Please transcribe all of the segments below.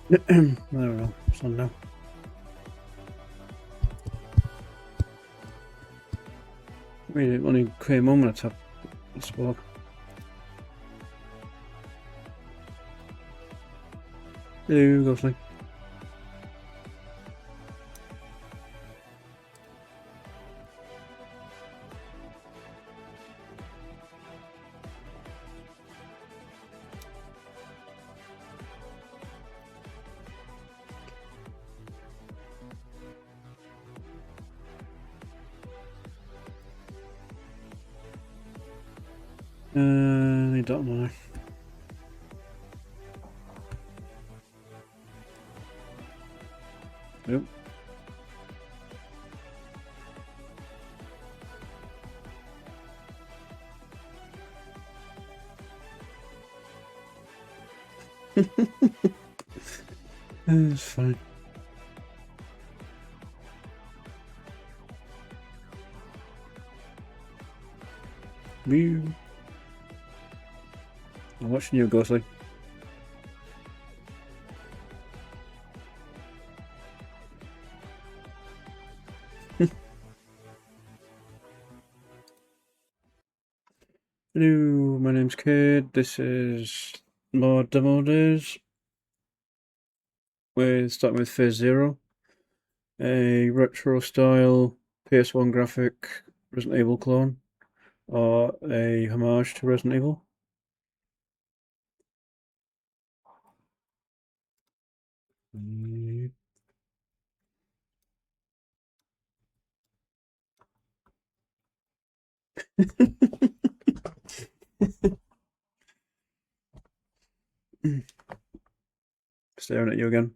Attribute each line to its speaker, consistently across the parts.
Speaker 1: There we go. It's on now. We only came on when I tapped the spoke. Hello, Ghostly. I don't know. Yep. It's fine. Mew. I'm watching you, Ghostly. Hello, my name's Kid. This is more demo days. We're starting with Phase Zero, a retro style PS1 graphic Resident Evil clone, or a homage to Resident Evil. Staring at you again.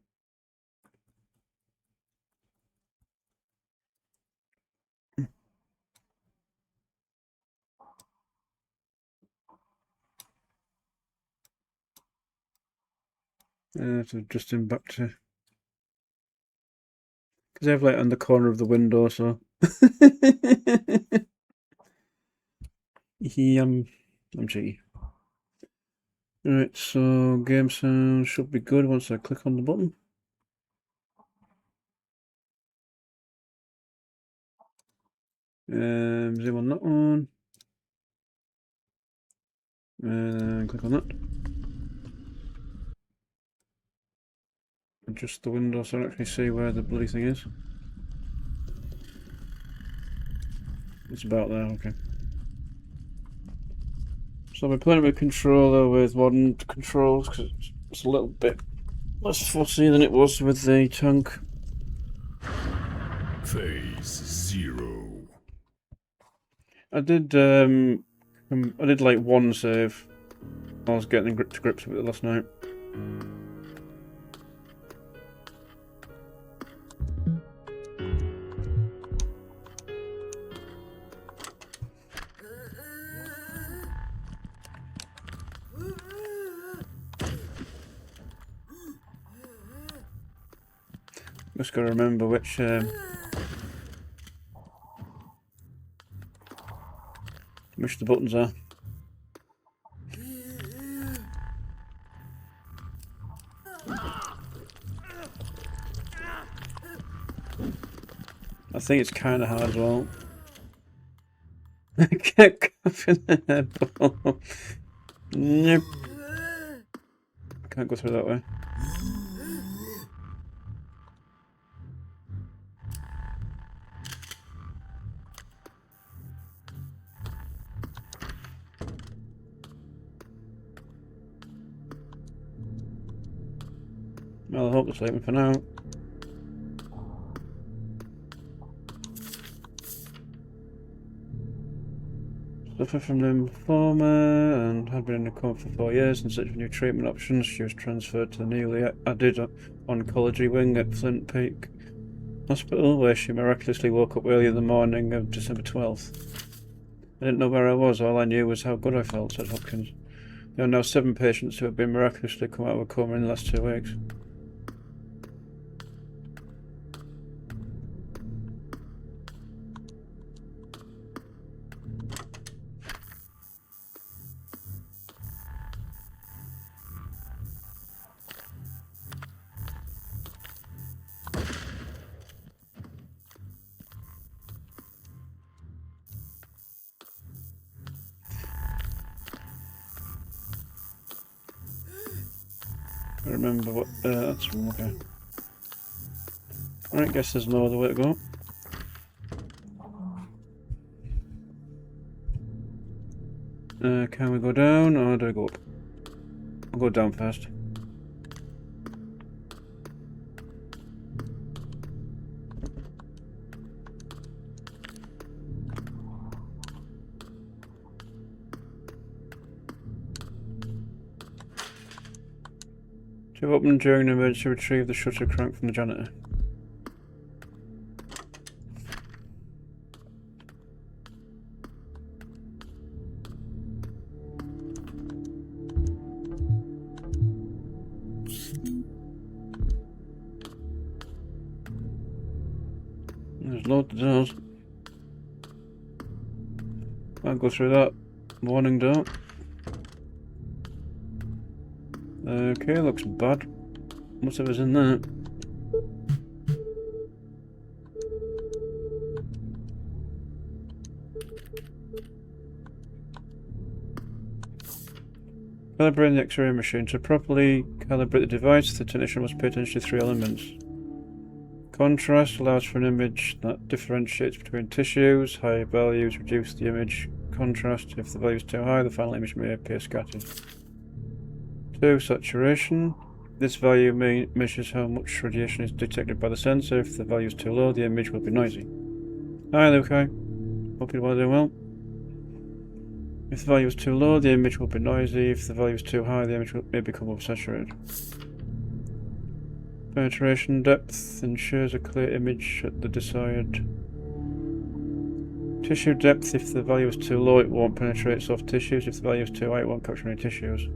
Speaker 1: So just in back to, because I have light on the corner of the window, so I'm cheeky. Alright, so game sound should be good once I click on the button. Zoom on that one. And click on that. Adjust the window so I can actually see where the bloody thing is. It's about there, okay. So we're playing with a controller with modern controls because it's a little bit less fussy than it was with the tank.
Speaker 2: Phase Zero.
Speaker 1: I did like one save. I was getting to grips with it last night. Just gotta remember which the buttons are. I think it's kind of hard as well. I kept coughing the head. Nope. Can't go through that way. Well, I hope it's leaving for now. Suffered from lymphoma and had been in a coma for 4 years in search of new treatment options. She was transferred to the newly added oncology wing at Flint Peak Hospital, where she miraculously woke up early in the morning of December 12th. I didn't know where I was. All I knew was how good I felt, said Hopkins. There are now 7 patients who have been miraculously come out of a coma in the last 2 weeks. I remember what. That's okay. Alright, guess there's no other way to go. Can we go down or do I go up? I'll go down first. To open during an emergency, retrieve the shutter crank from the janitor. There's loads of doors. I'll go through that warning door. Okay, looks bad. Whatever's in there. Calibrating the X-ray machine. To properly calibrate the device, the technician must pay attention to 3 elements. Contrast allows for an image that differentiates between tissues. High values reduce the image contrast. If the value is too high, the final image may appear scattered. 2. Saturation. This value measures how much radiation is detected by the sensor. If the value is too low, the image will be noisy. Hi, okay. Hope you're doing well. If the value is too low, the image will be noisy. If the value is too high, the image may become oversaturated. Penetration depth ensures a clear image at the desired. Tissue depth. If the value is too low, it won't penetrate soft tissues. If the value is too high, it won't capture any tissues.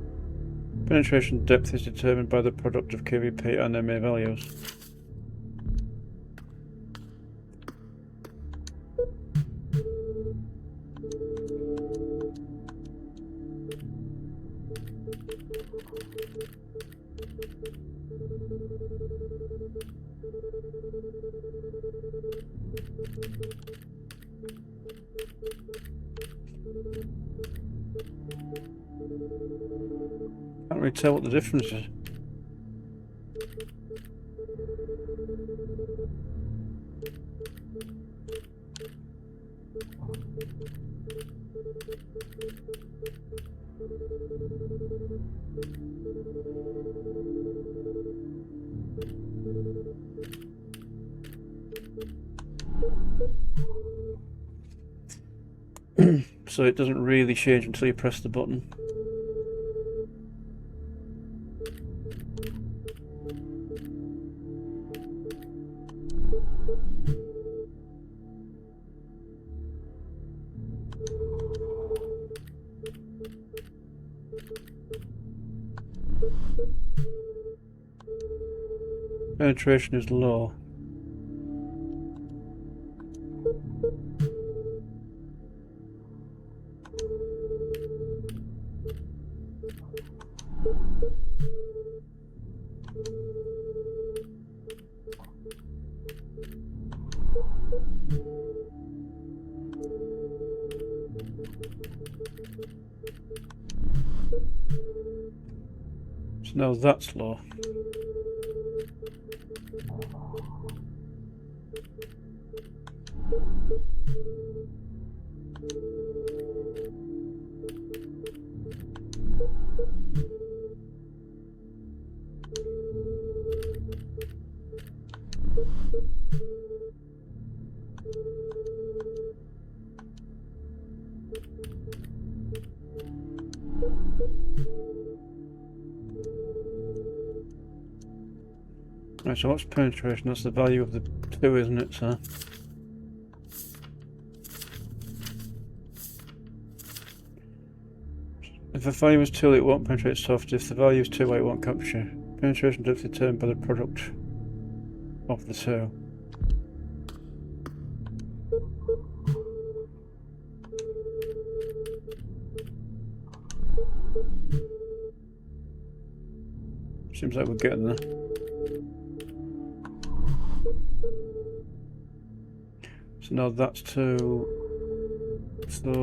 Speaker 1: Penetration depth is determined by the product of QVP and MA values. Can't really tell what the difference is. So it doesn't really change until you press the button. Penetration is low. So now that's low. Right, so what's penetration? That's the value of the 2, isn't it, sir? If the value is too low, it won't penetrate soft. If the value is too high, it won't capture. Penetration depth is determined by the product of the 2. Seems like we're getting there. So now that's to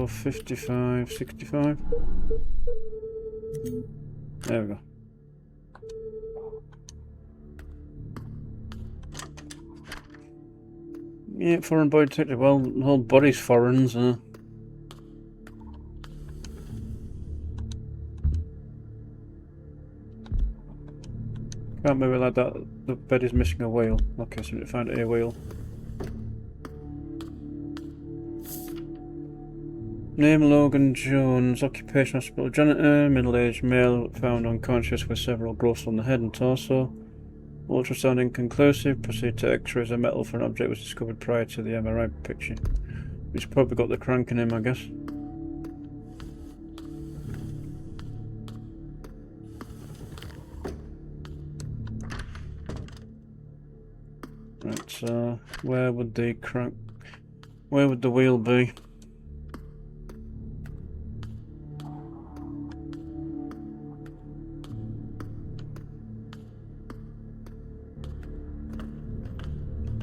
Speaker 1: 55, 65. There we go. Yeah, foreign body detected. Well, the whole body's foreign, so. Can't move it like that. The bed is missing a wheel. Okay, so we found a wheel. Name Logan Jones, occupation hospital janitor, middle-aged male, found unconscious with several growths on the head and torso. Ultrasound inconclusive, proceed to x-rays. A metal for an object was discovered prior to the MRI picture. He's probably got the crank in him, I guess. Right, so where would the crank... Where would the wheel be?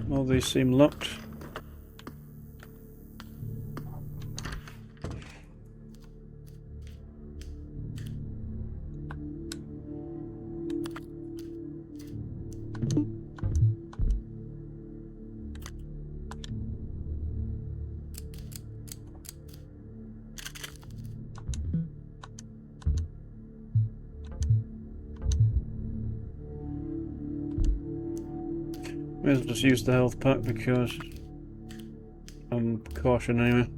Speaker 1: All these seem locked. May as well just use the health pack because I'm caution anyway.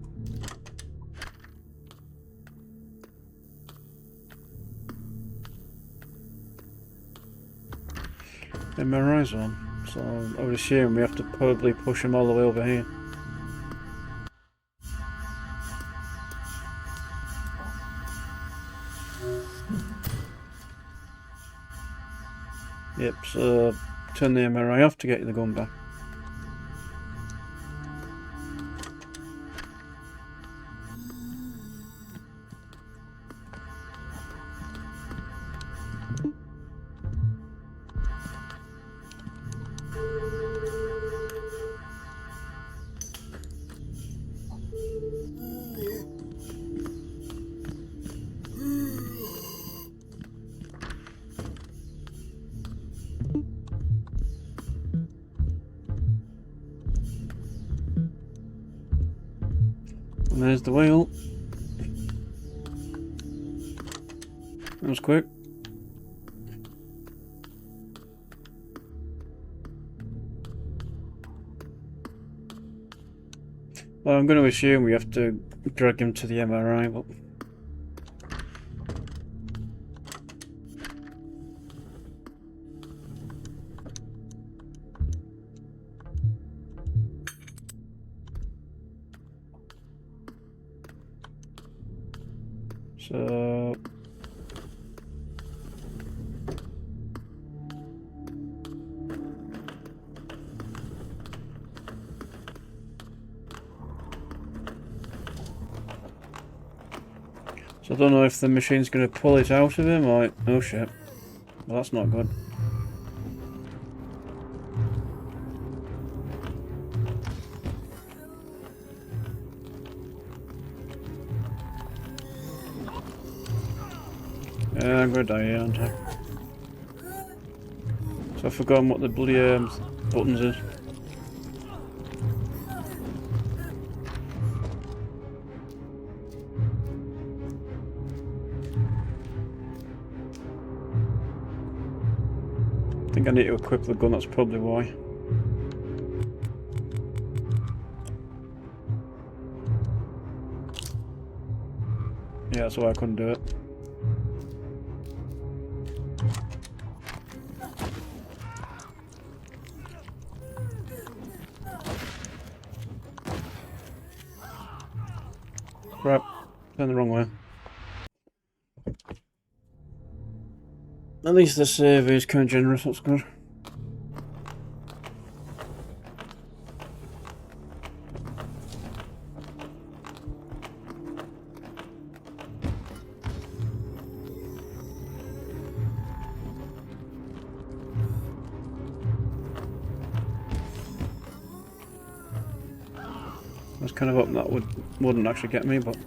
Speaker 1: MRI's on, so I would assume we have to probably push him all the way over here. Yep, so turn the MRI off to get the gun back. And there's the wheel. That was quick. Well, I'm going to assume we have to drag him to the MRI, but... So... So I don't know if the machine's going to pull it out of him or... Oh shit. Well, that's not good. Yeah, I'm going to die here, aren't I? So I've forgotten what the bloody buttons is. I think I need to equip the gun, that's probably why. Yeah, that's why I couldn't do it. Crap, turned the wrong way. At least the save is kind of generous, that's good. I was kind of hoping that wouldn't actually get me, but...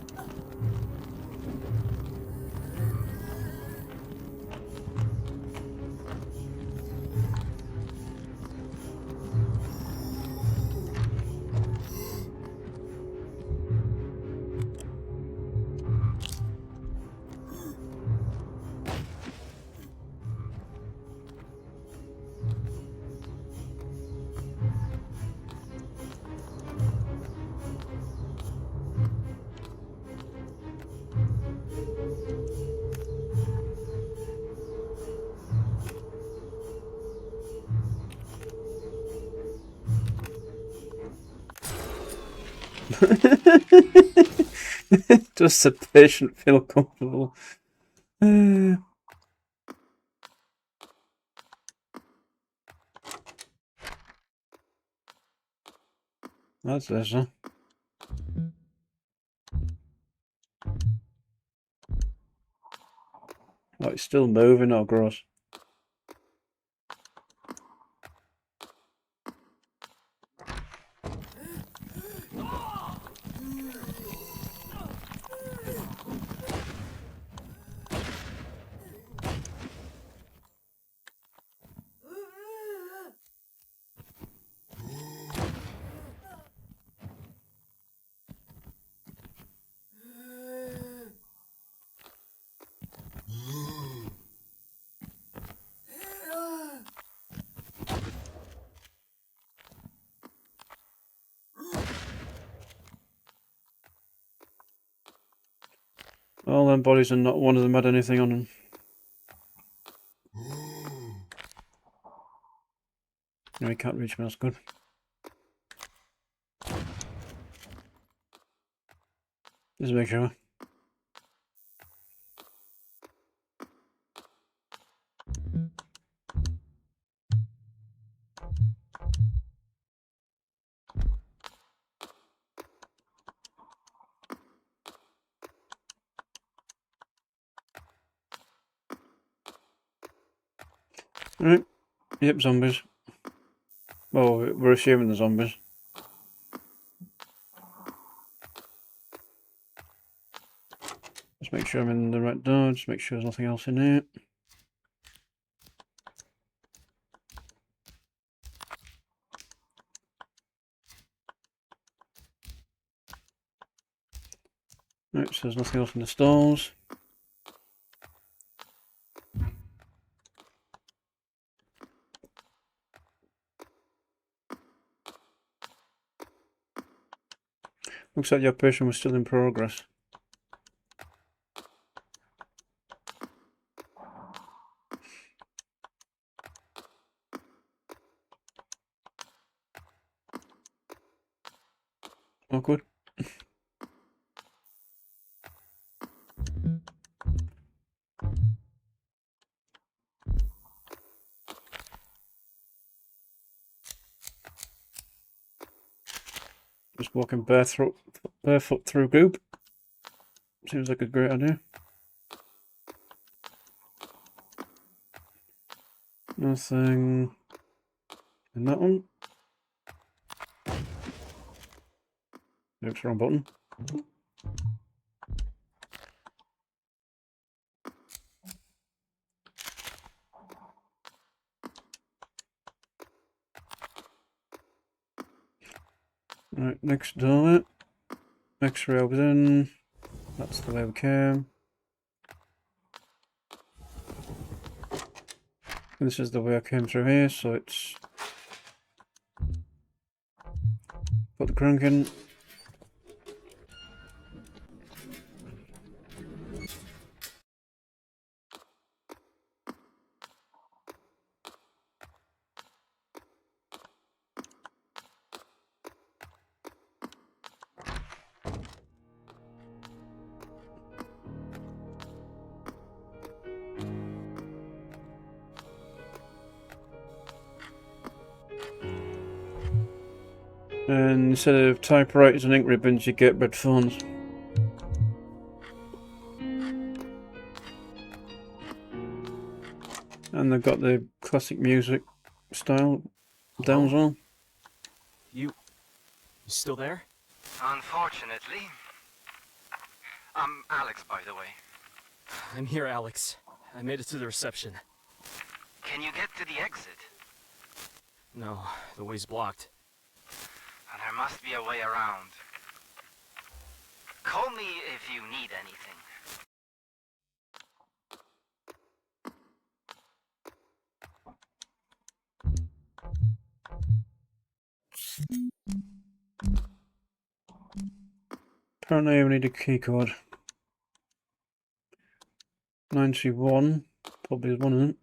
Speaker 1: Does the patient feel comfortable? That's this, huh? Oh, it's still moving, or gross. All them bodies and not one of them had anything on them. No, he can't reach me, that's good. Just make sure. Right. Yep, zombies. Well, we're assuming the zombies. Just make sure I'm in the right door, just make sure there's nothing else in here. Right, so there's nothing else in the stalls. Looks like the operation was still in progress. Awkward. Just walking barefoot through goop. Seems like a great idea. Nothing in that one. Oops, wrong button. Right, next door. X-ray over then. That's the way we came. And this is the way I came through here, so it's... Put the crank in. And instead of typewriters and ink ribbons, you get red phones. And they've got the classic music style down as well.
Speaker 3: You still there?
Speaker 4: Unfortunately. I'm Alex, by the way.
Speaker 3: I'm here, Alex. I made it to the reception.
Speaker 4: Can you get to the exit?
Speaker 3: No, the way's blocked.
Speaker 4: There must be a way around. Call me if you need anything.
Speaker 1: Apparently I need a keycard. 91, probably is one of them.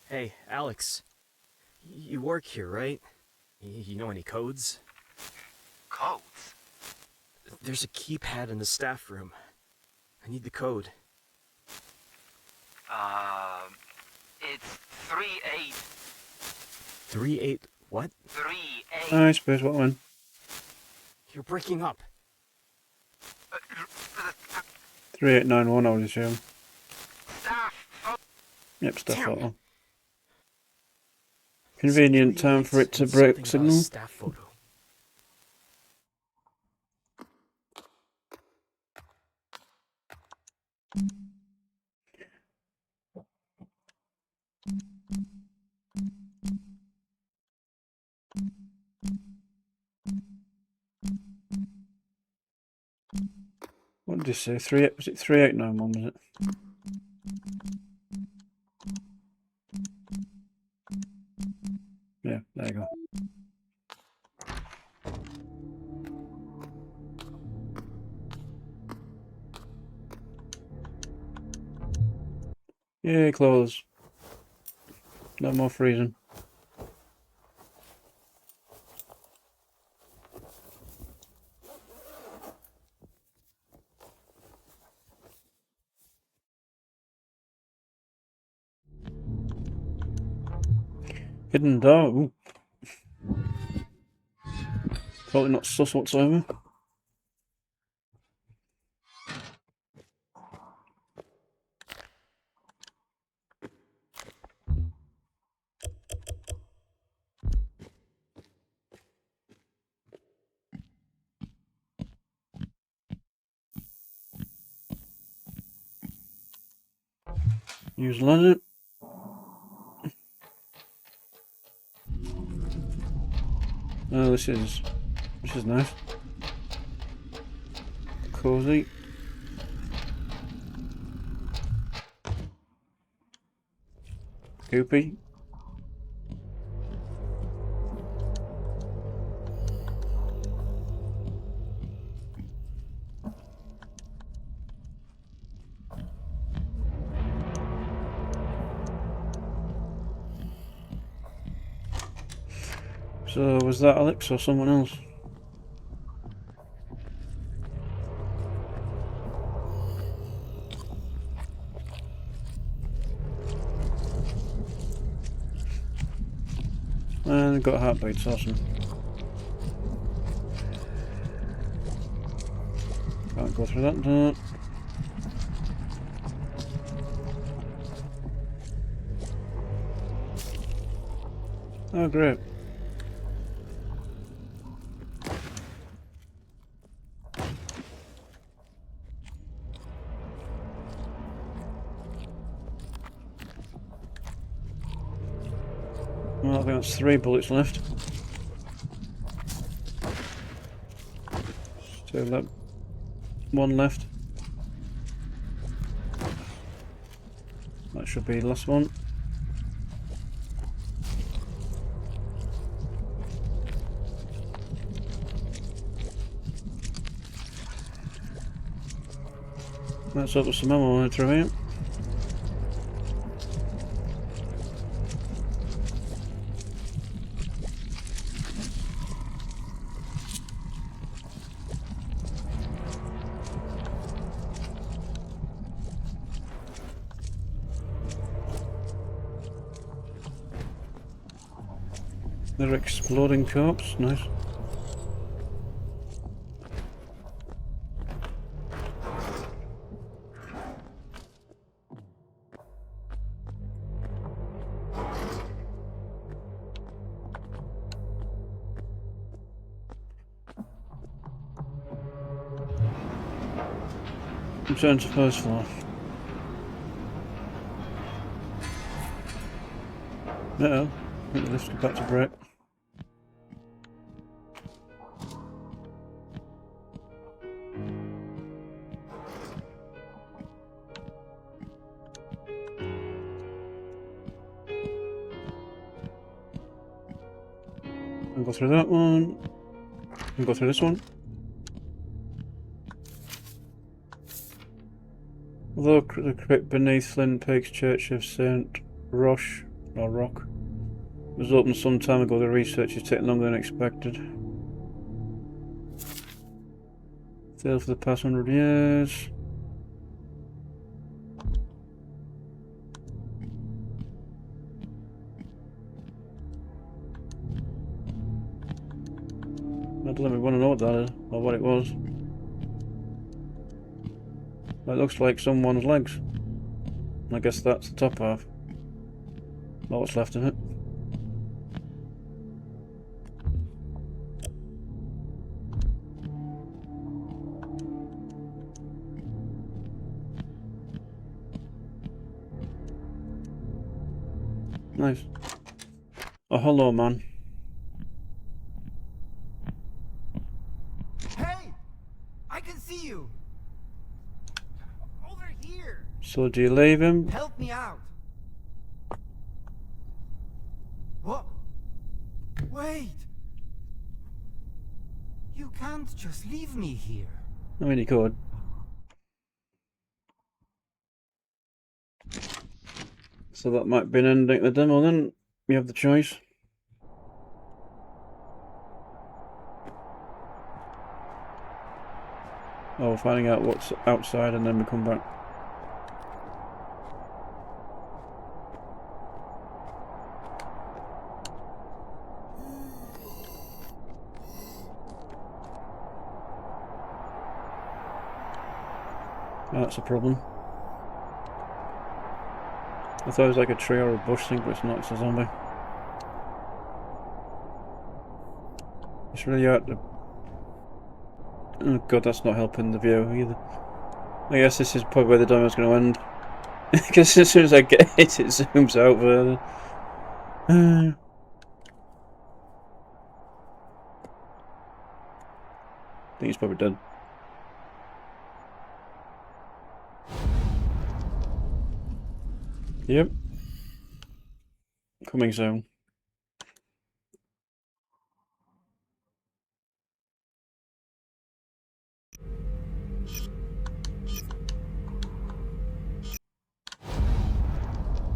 Speaker 3: Hey, Alex. You work here, right? You know any codes?
Speaker 4: Codes?
Speaker 3: There's a keypad in the staff room. I need the code.
Speaker 4: It's 38.
Speaker 3: 38 what?
Speaker 4: 38.
Speaker 1: I suppose what one?
Speaker 3: You're breaking up.
Speaker 1: 3891, I would assume.
Speaker 4: Staff.
Speaker 1: Yep, stuff
Speaker 3: Damn.
Speaker 1: photo. Convenient time for it to
Speaker 3: Something
Speaker 1: break
Speaker 3: about a
Speaker 1: signal.
Speaker 3: staff photo.
Speaker 1: What did you say? Was it 3891, was it? Yeah, there you go. Yay, clothes. No more freezing. Hidden door. Ooh. Totally not sus whatsoever. Use ladder. Oh, this is nice. Cozy. Goopy. So, was that Alex or someone else? And got heartbeats, awesome. Can't go through that door. Oh, great. Well, I think that's 3 bullets left. Still that 1 left. That should be the last one. Let's hope there's some ammo through here. They're exploding corpse, nice. Return to first floor. Uh-oh, I think the lift's about to break. I'll go through that one. I'll go through this one. Although the crypt beneath Flint Peak's Church of St. Roche or rock. It was opened some time ago. The research is taking longer than expected. Failed for the past 100 years. That doesn't make me want to know what that is, or what it was. It looks like someone's legs. I guess that's the top half. Not what's left of it. Nice. A hollow man.
Speaker 3: Hey! I can see you! Over here!
Speaker 1: So do you leave him?
Speaker 3: Help me out! What? Wait! You can't just leave me here.
Speaker 1: I mean, he could. So that might be an ending to the demo then. You have the choice. Oh, finding out what's outside and then we come back. Oh, that's a problem. I thought it was like a tree or a bush thing, but it's not, it's a zombie. It's really hard to... Oh god, that's not helping the view either. I guess this is probably where the demo's going to end. Because as soon as I get hit, it zooms out further. I think he's probably dead. Yep. Coming soon.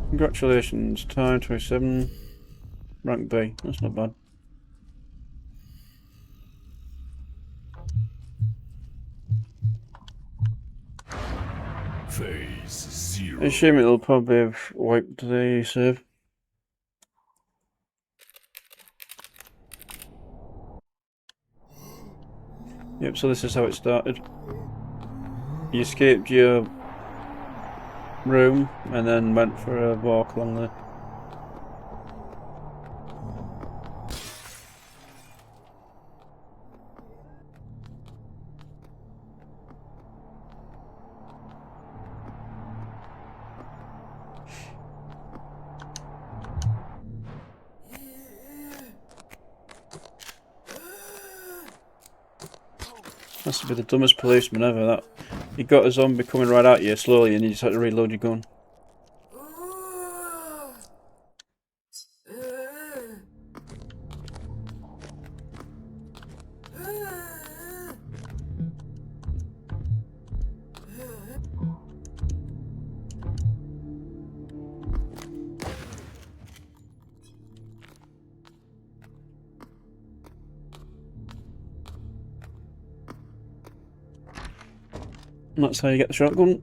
Speaker 1: Congratulations, time 27, rank B. That's not bad.
Speaker 2: Phase 0.
Speaker 1: I assume it'll probably have wiped the save. Yep, so this is how it started. You escaped your room and then went for a walk along there. Must be the dumbest policeman ever, that. You got a zombie coming right at you slowly and you just had to reload your gun. And that's how you get the shotgun.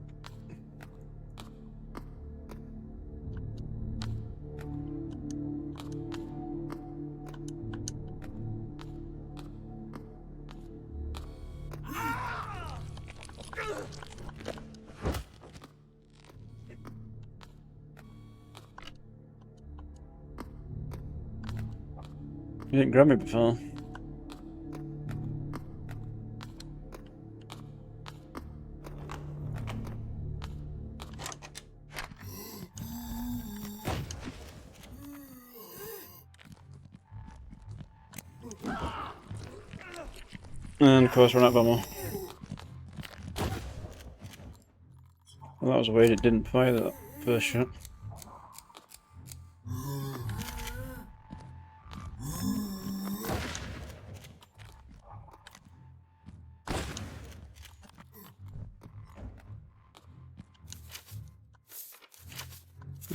Speaker 1: You didn't grab me before. And of course, run out of ammo. Well, that was weird, it didn't fire that first shot.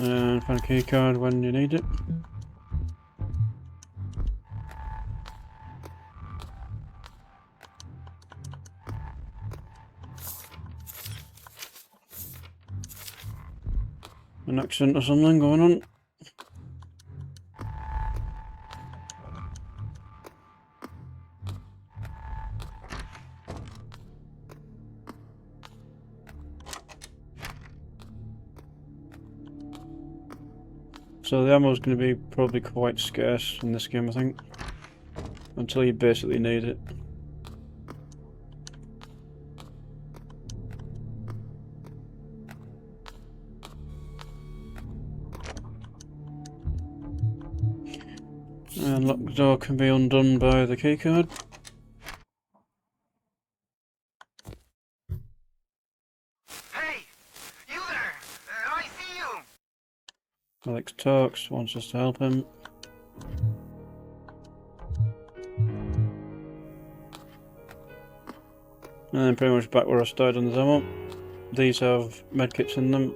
Speaker 1: And find a key card when you need it. An accident or something going on. So the ammo is going to be probably quite scarce in this game, I think, until you basically need it. And locked door can be undone by the keycard.
Speaker 4: Hey! You there! I see you!
Speaker 1: Alex talks, wants us to help him. And then pretty much back where I started on the demo. These have medkits in them.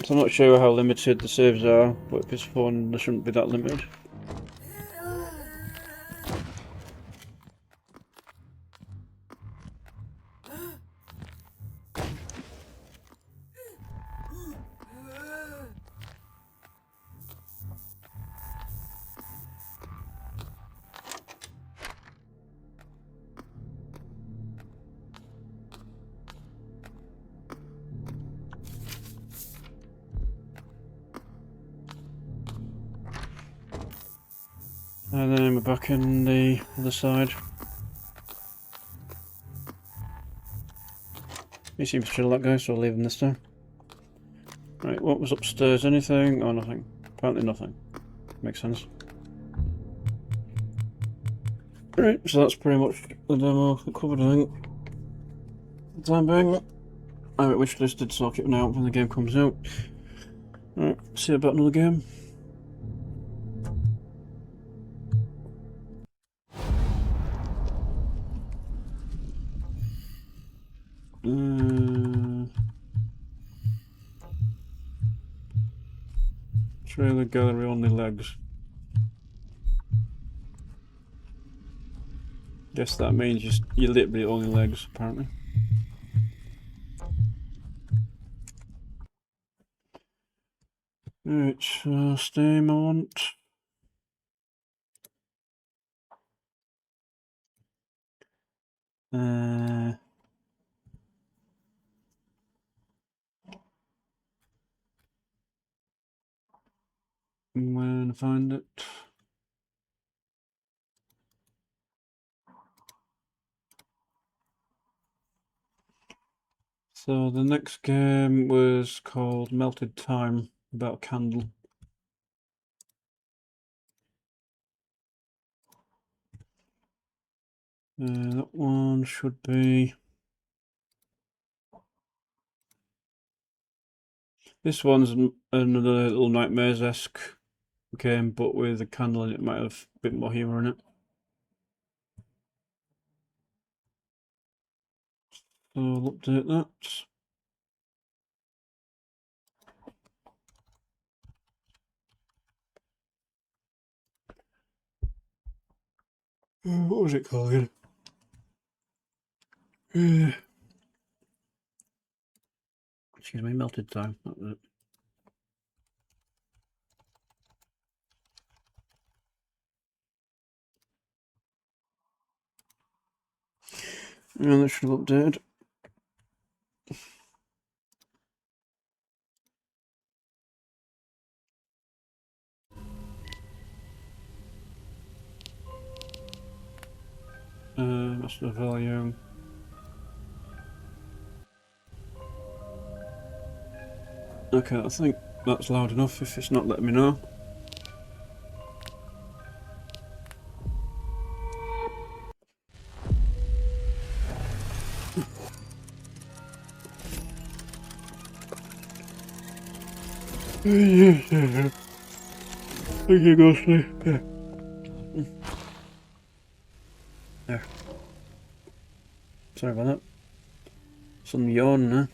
Speaker 1: So I'm not sure how limited the saves are, but if it's fun, they shouldn't be that limited. And then we're back in the other side. He seems chill, that guy, so I'll leave him this time. Right, what was upstairs? Anything? Oh, nothing. Apparently nothing. Makes sense. Right, so that's pretty much the demo covered, I think. For the time being, I have it wishlisted, so I'll keep an eye out when the game comes out. Right, see you about another game. Trailer gallery only legs. Guess that means you're literally only legs, apparently. Right, so Steam I want. When I find it. So the next game was called Melted Time, about a candle. That one should be... This one's another Little Nightmares-esque game, but with a candle in it, might have a bit more humour in it. So I'll update that. What was it called again? Excuse me, Melted Time. That was it. And that should have updated. That's the volume. Okay, I think that's loud enough if it's not letting me know. Thank you, Ghostly. There. Sorry about that. Some yawn there.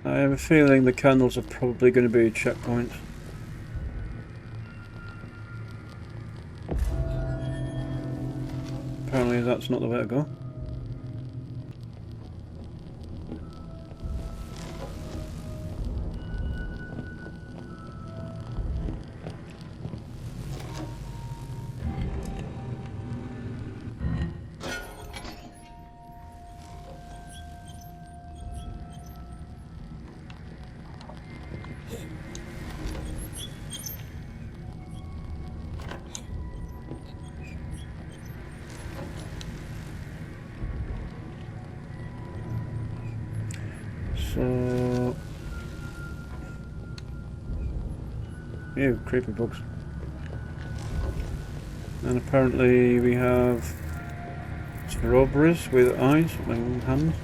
Speaker 1: I have a feeling the candles are probably going to be checkpoints. Apparently that's not the way to go. So... Ew, creepy bugs. And apparently we have strawberries with eyes and hands.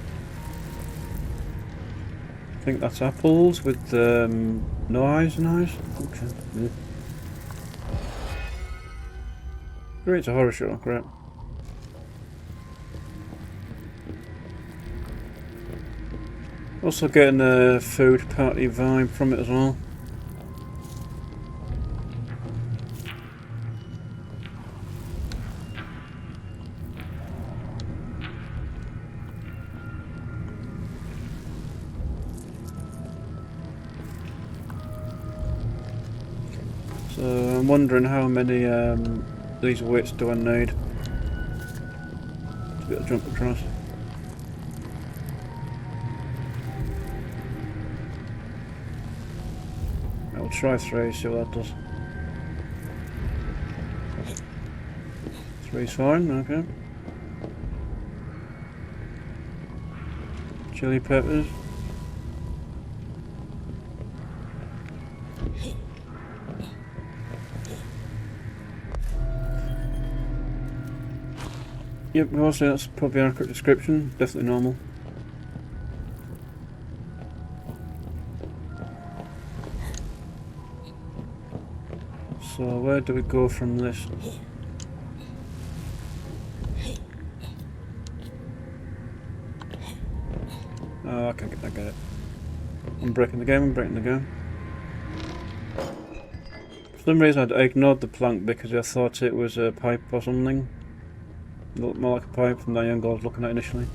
Speaker 1: I think that's apples with no eyes and eyes. Okay. Yeah. Great, it's a horror show, great. Also getting a food party vibe from it as well. So I'm wondering how many these wits do I need to be able to jump across. I'll try 3, see what that does. 3's fine, okay. Chili peppers. Yep, obviously that's probably an accurate description, definitely normal. So where do we go from this? Oh, I get it. I'm breaking the game. For some reason I ignored the plank because I thought it was a pipe or something. It looked more like a pipe from the angle I was looking at initially.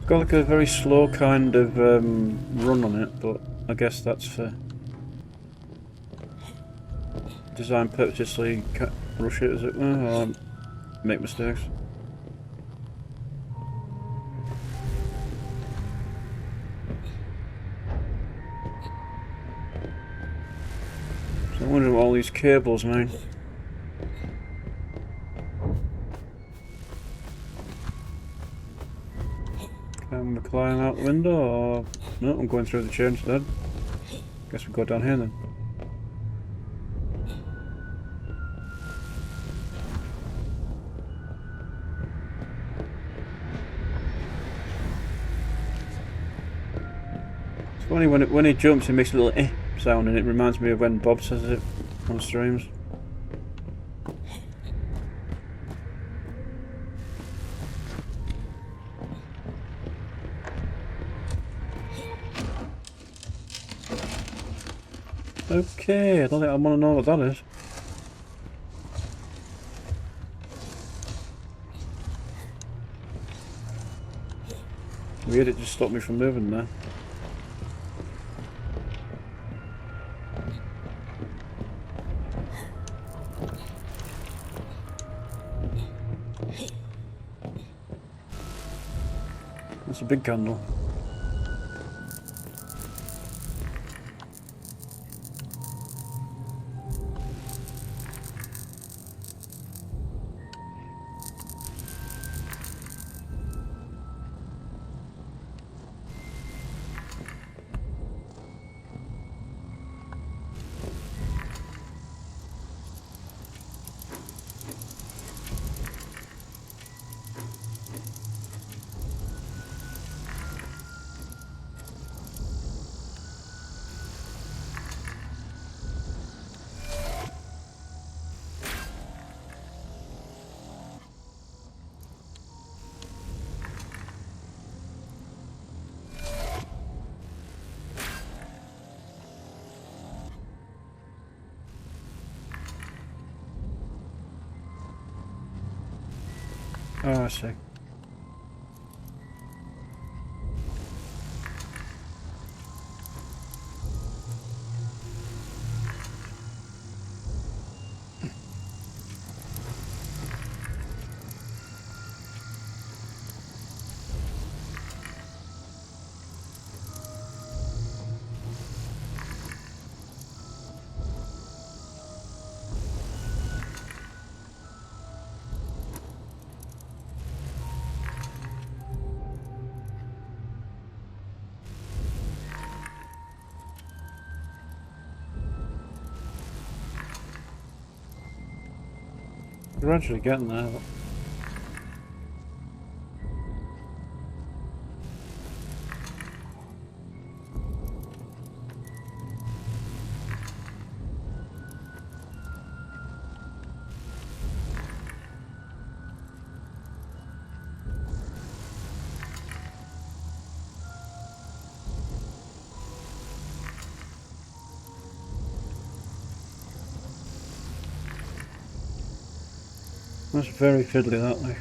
Speaker 1: It's got like a very slow kind of run on it, but I guess that's for design purposes so you can't rush it as it were, or make mistakes. So I'm wondering what all these cables mean. Can we climb out the window, or... No, I'm going through the chair instead. Guess we go down here then. It's funny when he jumps, he makes a little eh sound, and it reminds me of when Bob says it on streams. Okay, I don't think I want to know what that is. Weird, it just stopped me from moving there. That's a big candle. Oh, I see. We're actually getting there. That's very fiddly, that way.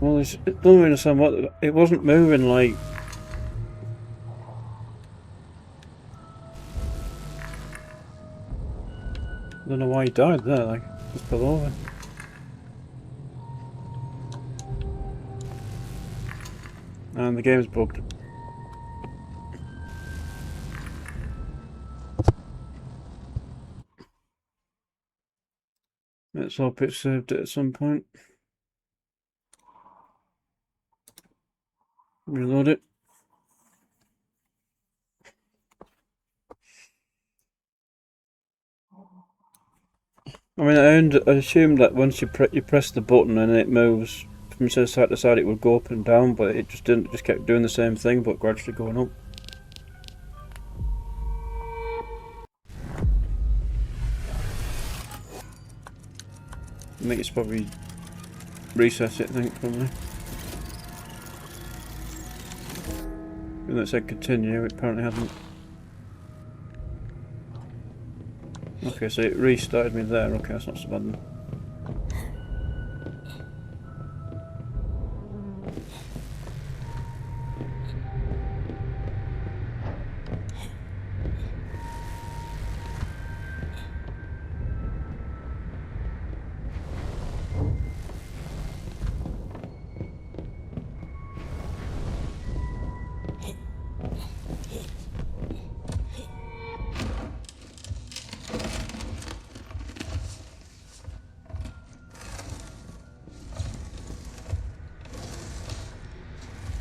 Speaker 1: Well, it don't really understand what it wasn't moving like. I don't know why he died there. Like, just below it. And the game's bugged. Let's hope it saved it at some point. Reload it. I mean, I assumed that once you press the button and it moves from side to side, it would go up and down, but it just didn't. It just kept doing the same thing, but gradually going up. I think it's probably reset it. I think probably. Even though it said continue, it apparently hasn't. Okay, so it restarted me there. Okay, that's not so bad then.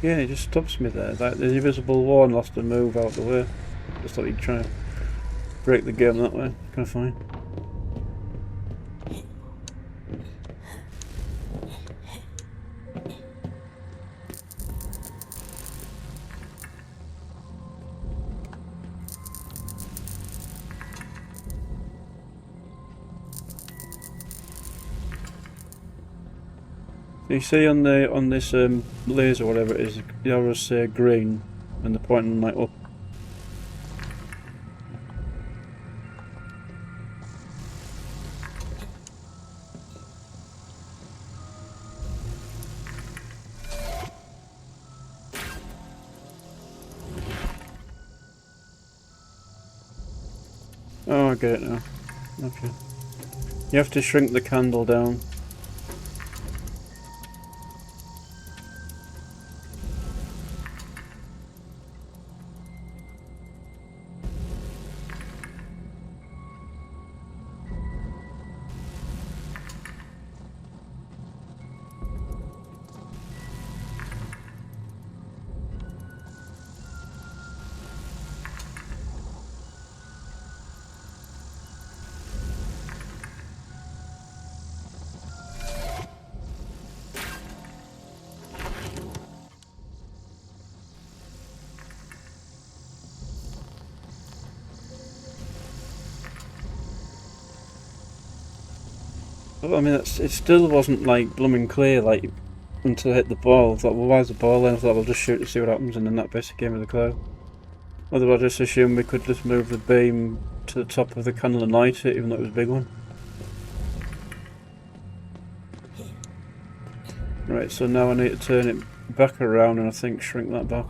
Speaker 1: Yeah, it just stops me there. Like the invisible wall lost a move out the way. Just thought he'd try and break the game that way. Kind of fine. You see on this laser, whatever it is, the arrows say green, and they're pointing like up. Oh, I get it now. Okay. You have to shrink the candle down. But I mean, it still wasn't like blooming clear, like until I hit the ball. I thought, well, why's the ball then? I thought, we'll just shoot to see what happens, and then that basically gave me the clue. Otherwise, I just assumed we could just move the beam to the top of the candle and light it, even though it was a big one. Right, so now I need to turn it back around and I think shrink that back.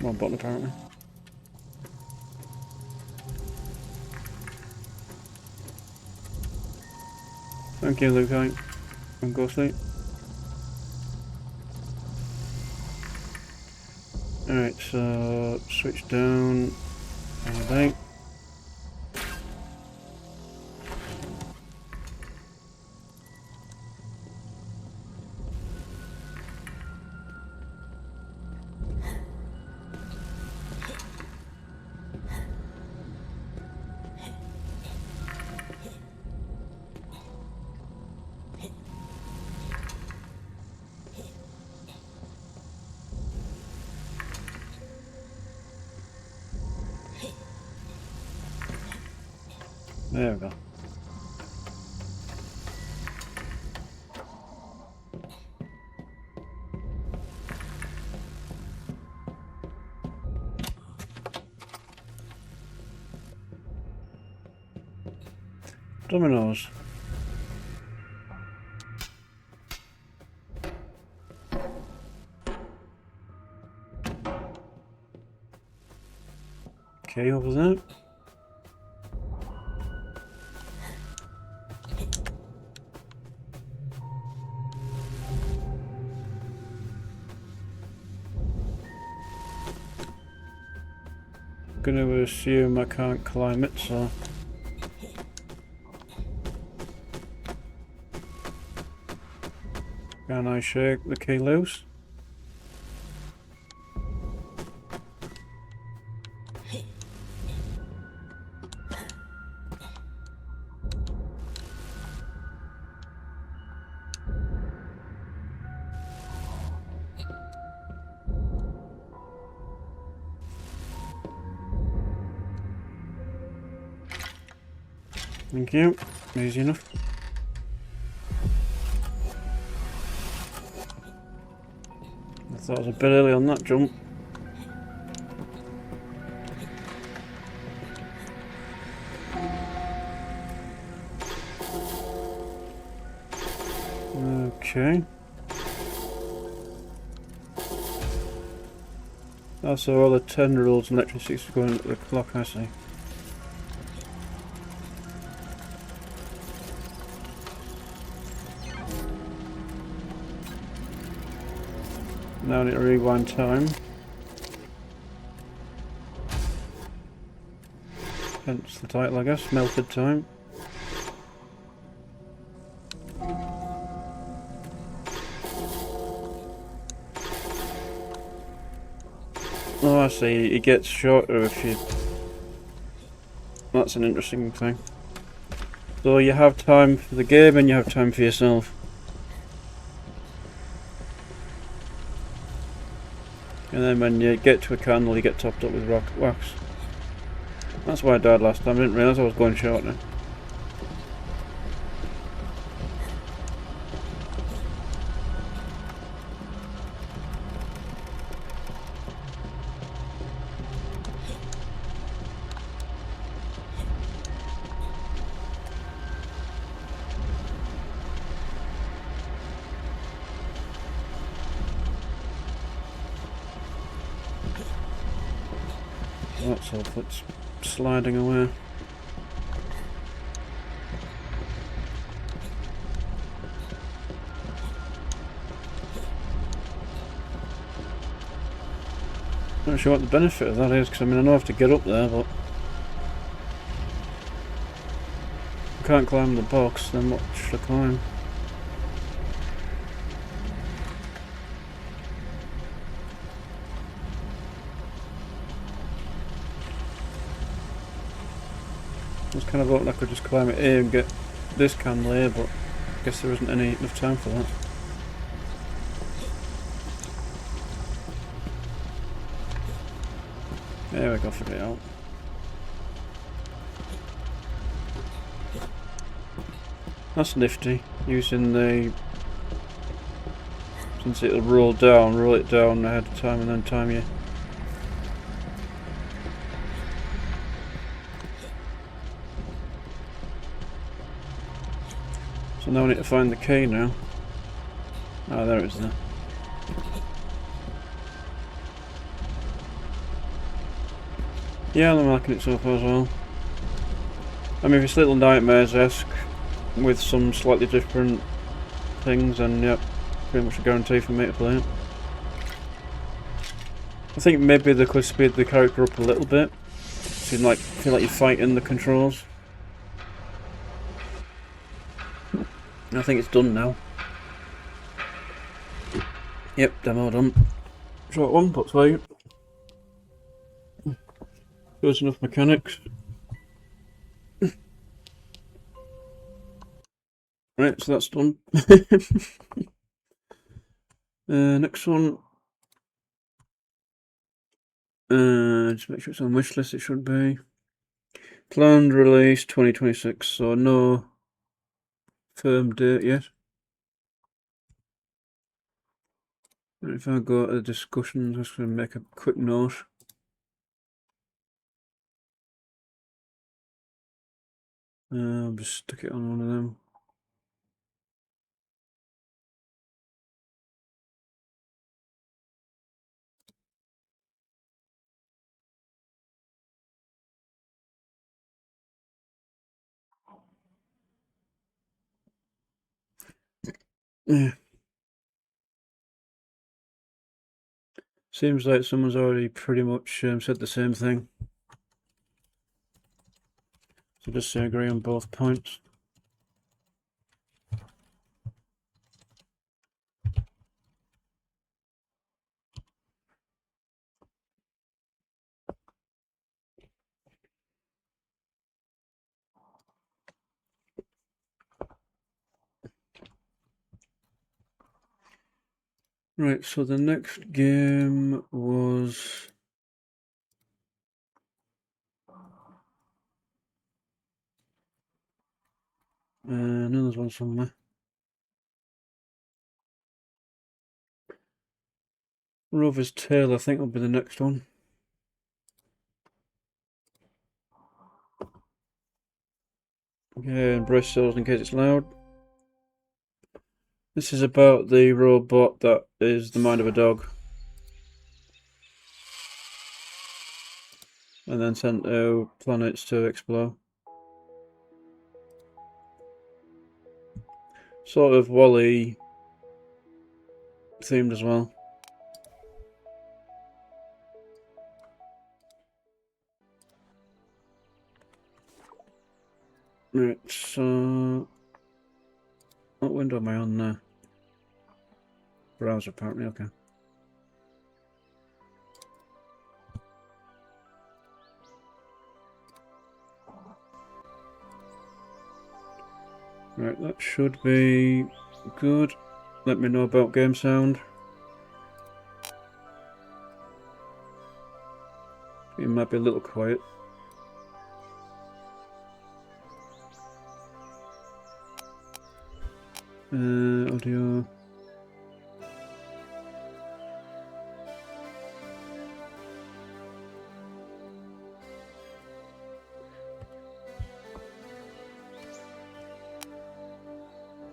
Speaker 1: One button apparently. Thank you, Luke. And go sleep. Alright, so switch down and bank. There we go. Dominoes. Okay, over there. Gonna assume I can't climb it, so can I shake the key loose? Thank you. Easy enough. I thought I was a bit early on that jump. Okay. Oh, so all the 10 rules and electricity is going into the clock, I see. Now I need to rewind time. Hence the title, I guess, melted time. Oh, I see, it gets shorter if you... That's an interesting thing. So you have time for the game and you have time for yourself. And then when you get to a candle, you get topped up with rock wax. That's why I died last time. I didn't realise I was going short now. That's all it's sliding away. Not sure what the benefit of that is, because I mean I know I have to get up there, but I can't climb the box, then what should I climb? I was kind of hoping I could just climb it here and get this candle here, but I guess there isn't enough time for that. There we go, figure it out. That's nifty, using the... Since it'll roll it down ahead of time and then time you. So now I need to find the key now. Oh, there it is there. Yeah, I'm liking it so far as well. I mean, if it's Little Nightmares-esque with some slightly different things, then yep, pretty much a guarantee for me to play it. I think maybe they could speed the character up a little bit, so you feel like you're fighting the controls. I think it's done now. Yep, demo done. Short one, but fine. Shows enough mechanics. Right, so that's done. Next one. Just make sure it's on wishlist, it should be. Planned release 2026, so no firm date yet. And if I go to the discussions, I'm just going to make a quick note. I'll just stick it on one of them. Yeah. Seems like someone's already pretty much said the same thing. So just say agree on both points. Right, so the next game was... no, there's one somewhere. Rover's Tale, I think, will be the next one. Okay, embrace cells in case it's loud. This is about the robot that is the mind of a dog. And then sent to planets to explore. Sort of Wall-E themed as well. Right, so... What window am I on now? Browser, apparently, okay. Right, that should be good. Let me know about game sound. It might be a little quiet. Audio.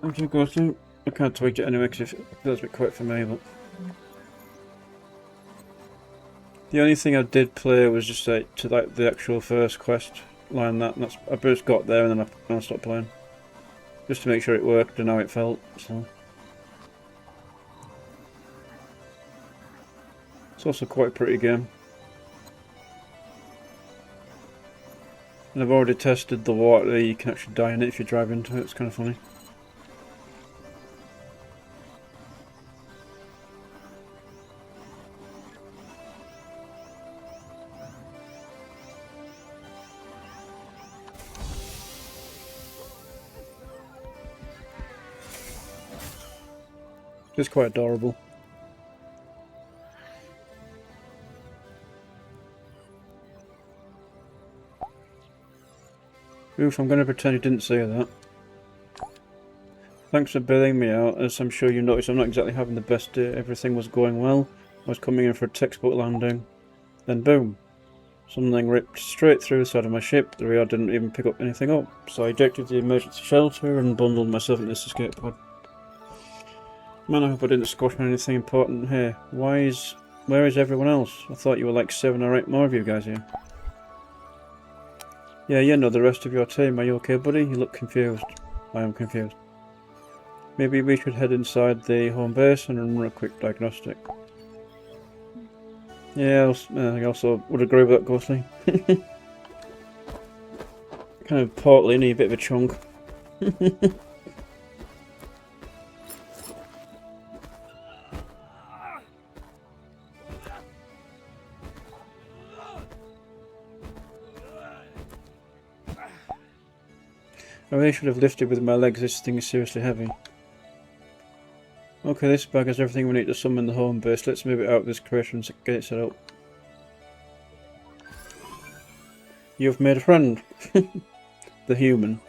Speaker 1: How'd you go through? I can't tweak it anyway because it feels a bit quiet for me, but... The only thing I did play was just to the actual first quest line that's I just got there and then I stopped playing. Just to make sure it worked and how it felt, so... It's also quite a pretty game. And I've already tested the water, you can actually die in it if you drive into it, it's kind of funny. It's quite adorable. Oof, I'm going to pretend you didn't say that. Thanks for bailing me out. As I'm sure you noticed, I'm not exactly having the best day. Everything was going well. I was coming in for a textbook landing. Then boom. Something ripped straight through the side of my ship. The radar didn't even pick up anything up. So I ejected the emergency shelter and bundled myself into this escape pod. Man, I hope I didn't squash anything important here. Where is everyone else? I thought you were like 7 or 8 more of you guys here. Yeah, no, the rest of your team. Are you okay, buddy? You look confused. I am confused. Maybe we should head inside the home base and run a quick diagnostic. Yeah, I also would agree with that, Ghostly. Kind of portly and a bit of a chunk. I really should have lifted with my legs. This thing is seriously heavy. Okay, this bag has everything we need to summon the home base. Let's move it out of this crate and get it set up. You've made a friend. The human.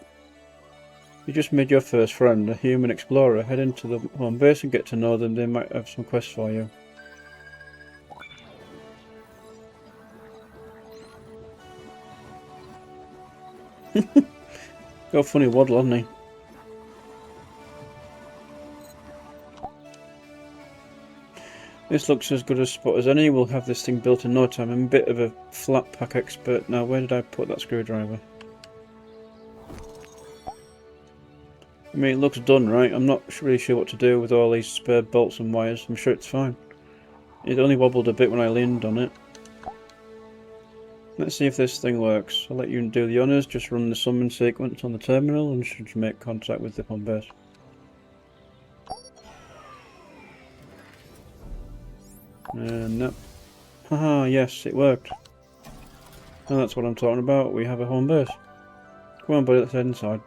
Speaker 1: You just made your first friend, a human explorer. Head into the home base and get to know them. They might have some quests for you. Got a funny waddle, hasn't he? This looks as good a spot as any. We'll have this thing built in no time. I'm a bit of a flat pack expert now. Where did I put that screwdriver? I mean, it looks done, right? I'm not really sure what to do with all these spare bolts and wires. I'm sure it's fine. It only wobbled a bit when I leaned on it. Let's see if this thing works. I'll let you do the honours. Just run the summon sequence on the terminal and should make contact with the home base. No. Haha, yes, it worked. And that's what I'm talking about. We have a home base. Come on, buddy, let's head inside.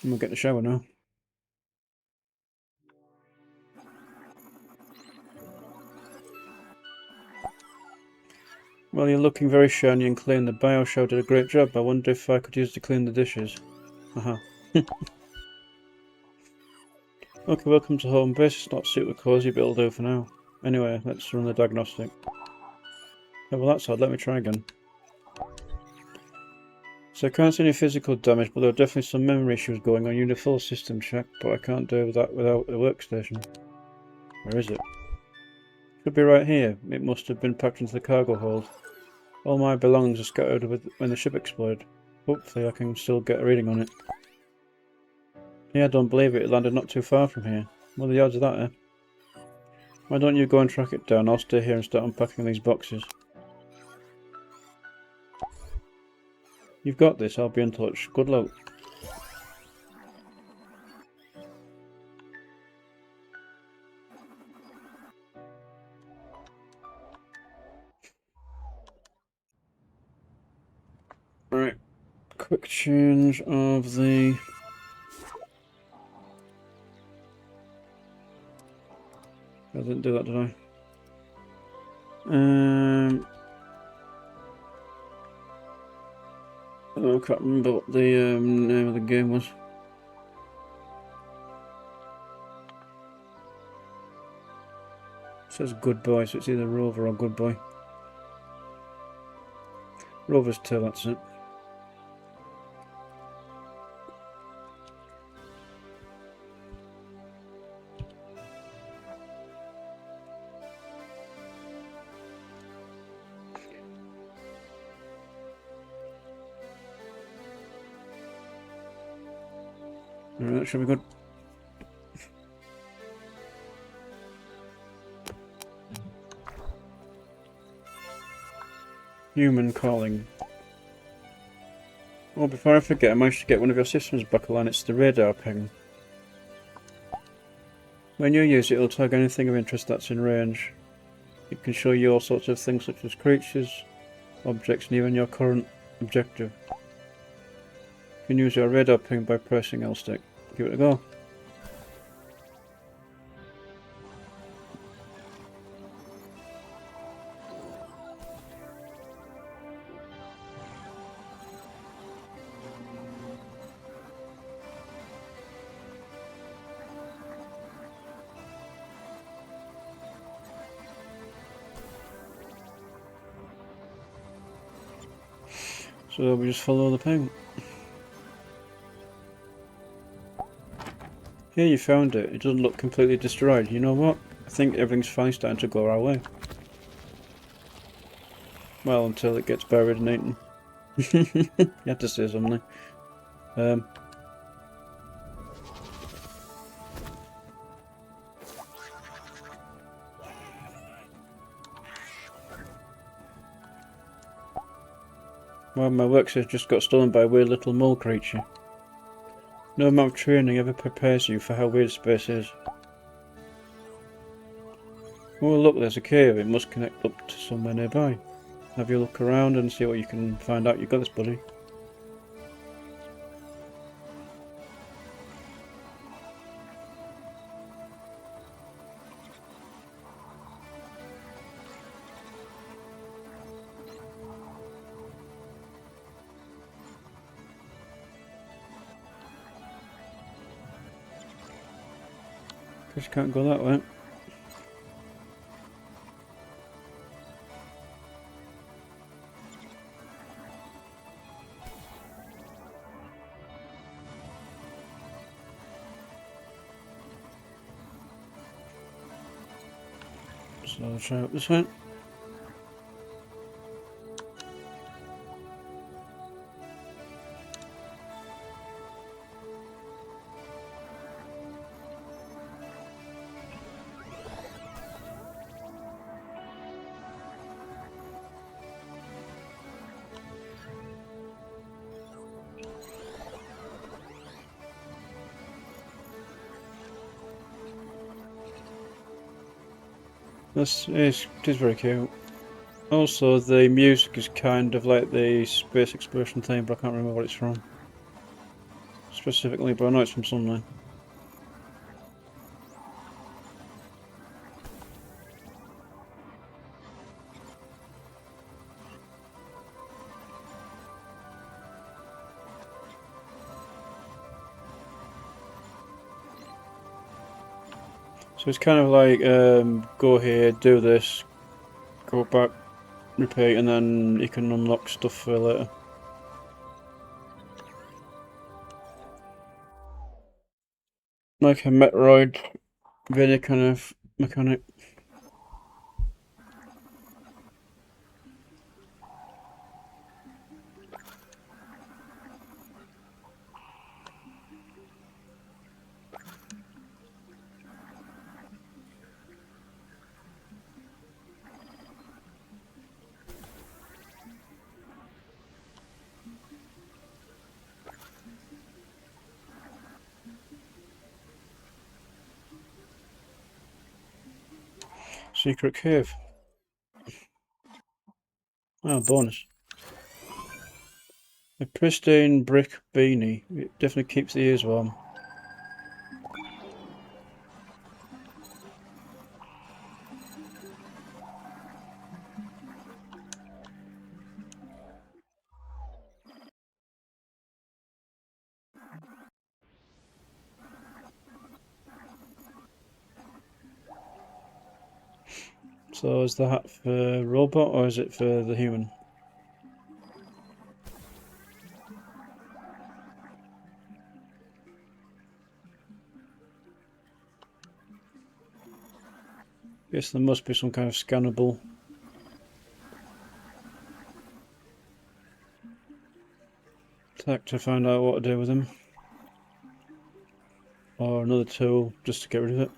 Speaker 1: We'll get the shower now. Well, you're looking very shiny and clean. The BioShow did a great job. I wonder if I could use to clean the dishes. Haha. Okay, welcome to home base. It's not super cozy, but it'll do for now. Anyway, let's run the diagnostic. Oh, well, that's odd. Let me try again. So I can't see any physical damage, but there are definitely some memory issues going on. You need a full system check, but I can't do that without a workstation. Where is it? Could be right here. It must have been packed into the cargo hold. All my belongings are scattered when the ship exploded. Hopefully I can still get a reading on it. Yeah, I don't believe it. It landed not too far from here. What are the odds of that, eh? Why don't you go and track it down? I'll stay here and start unpacking these boxes. You've got this. I'll be in touch. Good luck. Right. Quick change of the... I didn't do that, did I? Oh, I can't remember what the name of the game was. It says good boy, so it's either Rover or good boy. Rover's tail, that's it. Alright, that should be good. Human calling. Oh, before I forget, I managed to get one of your systems back online. It's the radar ping. When you use it, it'll tag anything of interest that's in range. It can show you all sorts of things such as creatures, objects, and even your current objective. You can use your radar ping by pressing L stick. Give it a go. So we just follow the paint. Here, you found it. It doesn't look completely destroyed. You know what? I think everything's finally starting to go our way. Well, until it gets buried and eaten. You had to say something. Well, my workshop just got stolen by a weird little mole creature. No amount of training ever prepares you for how weird space is. Oh look, there's a cave. It must connect up to somewhere nearby. Have you look around and see what you can find out. You got this, buddy. Guess you can't go that way. So I'll try up this way. It is very cute. Also, the music is kind of like the space exploration theme, but I can't remember what it's from. Specifically, but I know it's from somewhere. So it's kind of like, go here, do this, go back, repeat, and then you can unlock stuff for later. Like a Metroidvania kind of mechanic. Secret cave. Oh, bonus. A pristine brick beanie. It definitely keeps the ears warm. So is the hat for robot or is it for the human? Guess there must be some kind of scannable tech to find out what to do with him. Or another tool just to get rid of it.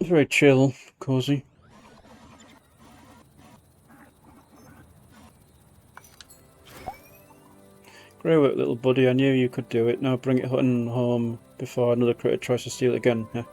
Speaker 1: It's very chill, cozy. Great work, little buddy. I knew you could do it. Now bring it home before another critter tries to steal it again. Yeah.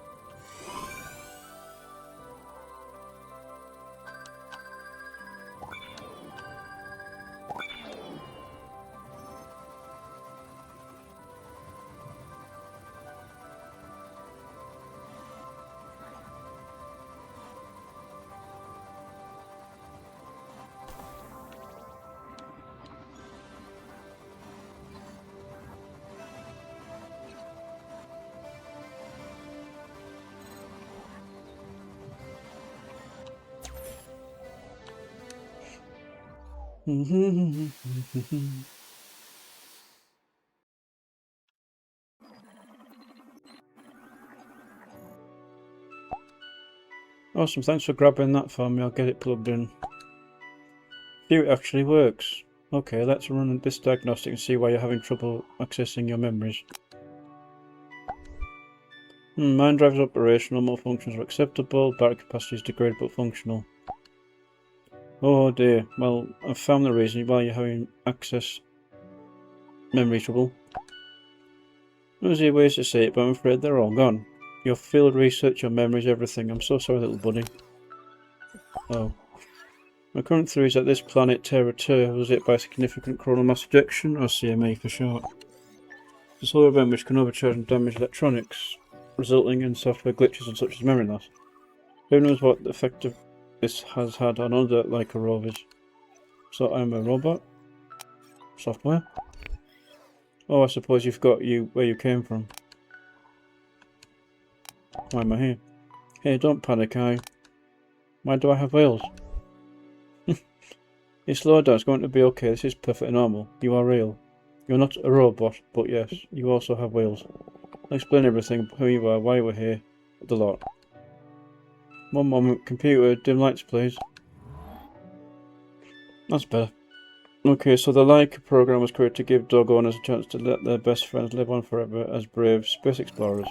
Speaker 1: Awesome, thanks for grabbing that for me. I'll get it plugged in. It actually works. Okay, let's run this diagnostic and see why you're having trouble accessing your memories. Mind drive is operational, more functions are acceptable, battery capacity is degraded but functional. Oh dear, well, I've found the reason why you're having access memory trouble. There's easier ways to say it, but I'm afraid they're all gone. Your field research, your memories, everything. I'm so sorry, little buddy. Oh. My current theory is that this planet, Terra 2, was hit by a significant coronal mass ejection, or CME for short. It's a solar event which can overcharge and damage electronics, resulting in software glitches and such as memory loss. Who knows what effect this has had on other Leica rovers? So I'm a robot? Software? Oh, I suppose you forgot where you came from. Why am I here? Hey, don't panic, Why do I have wheels? Hey, slow down, it's going to be okay, this is perfectly normal. You are real. You're not a robot, but yes, you also have wheels. I'll explain everything, who you are, why we're here, the lot. One moment, computer, dim lights please. That's better. Okay, so the Leica program was created to give dog owners a chance to let their best friends live on forever as brave space explorers.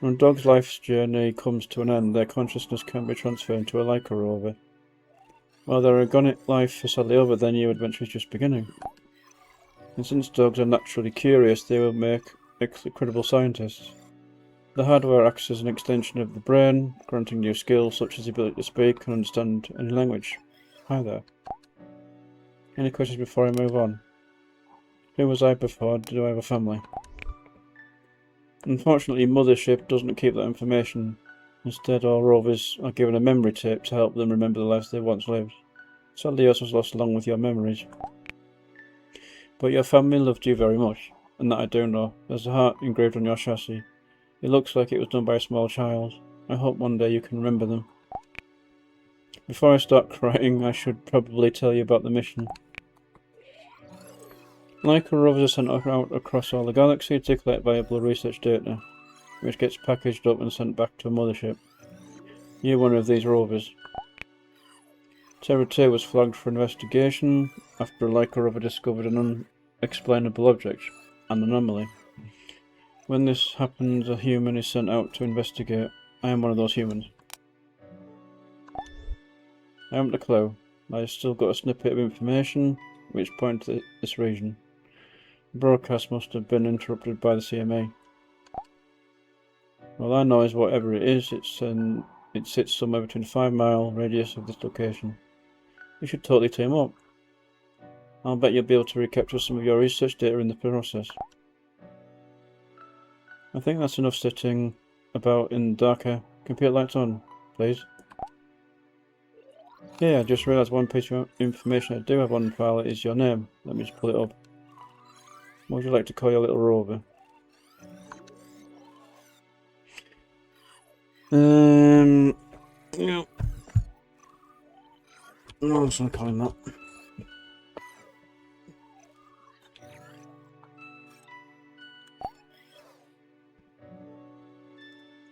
Speaker 1: When a dog's life's journey comes to an end, their consciousness can be transferred into a Leica rover. While their organic life is sadly over, their new adventure is just beginning. And since dogs are naturally curious, they will make incredible scientists. The hardware acts as an extension of the brain, granting new skills such as the ability to speak and understand any language. Hi there. Any questions before I move on? Who was I before? Do I have a family? Unfortunately, Mothership doesn't keep that information. Instead, all rovers are given a memory tape to help them remember the lives they once lived. Sadly, yours was lost along with your memories. But your family loved you very much, and that I do know. There's a heart engraved on your chassis. It looks like it was done by a small child. I hope one day you can remember them. Before I start crying, I should probably tell you about the mission. Leica rovers are sent out across all the galaxy to collect valuable research data, which gets packaged up and sent back to a mothership. You're one of these rovers. Terra 2 was flagged for investigation after a Leica rover discovered an unexplainable object, an anomaly. When this happens, a human is sent out to investigate. I am one of those humans. I haven't a clue. I've still got a snippet of information which points to this region. The broadcast must have been interrupted by the CMA. All I know is whatever it is, it sits somewhere between a 5-mile radius of this location. You should totally team up. I'll bet you'll be able to recapture some of your research data in the process. I think that's enough sitting about in the darker. Computer lights on, please. Yeah, I just realised one piece of information I do have on file is your name. Let me just pull it up. What would you like to call your little rover? Yeah. No, I'm just gonna call him that.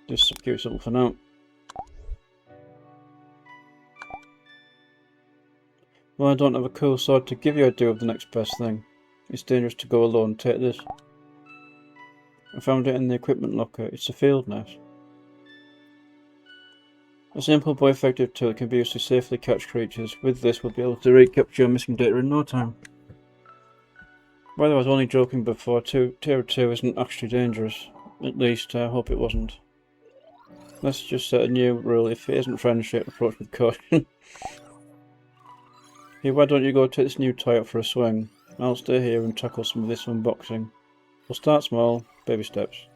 Speaker 1: Just give it something for now. Well, I don't have a cool sword to give you. I do have the next best thing. It's dangerous to go alone. Take this. I found it in the equipment locker. It's a field nest. A simple but effective tool that can be used to safely catch creatures. With this, we'll be able to recapture your missing data in no time. By the way, I was only joking before. Terra 2 isn't actually dangerous. At least, I hope it wasn't. Let's just set a new rule. If it isn't friendship, approach with caution. Hey, why don't you go take this new toy out for a swing? I'll stay here and tackle some of this unboxing. We'll start small, baby steps.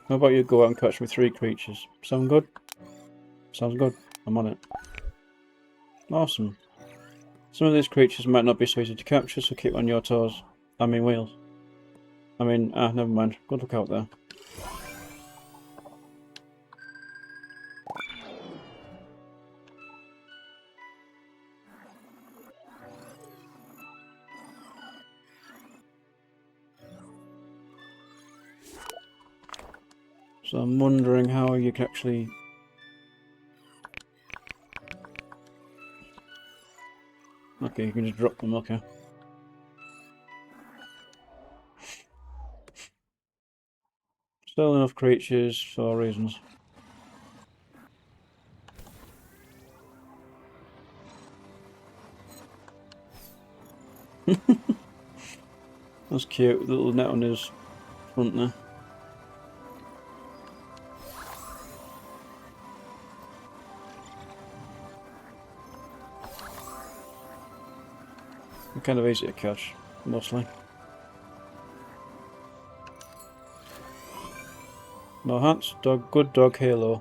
Speaker 1: How about you go out and catch me 3 creatures? Sound good? Sounds good. I'm on it. Awesome. Some of these creatures might not be so easy to capture, so keep on your toes. I mean wheels. Never mind. Good look out there. So I'm wondering how you can actually... Okay, you can just drop them, okay. Still enough creatures for reasons. That's cute, the little net on his front there. They're kind of easy to catch, mostly. No hats, dog, good dog, halo.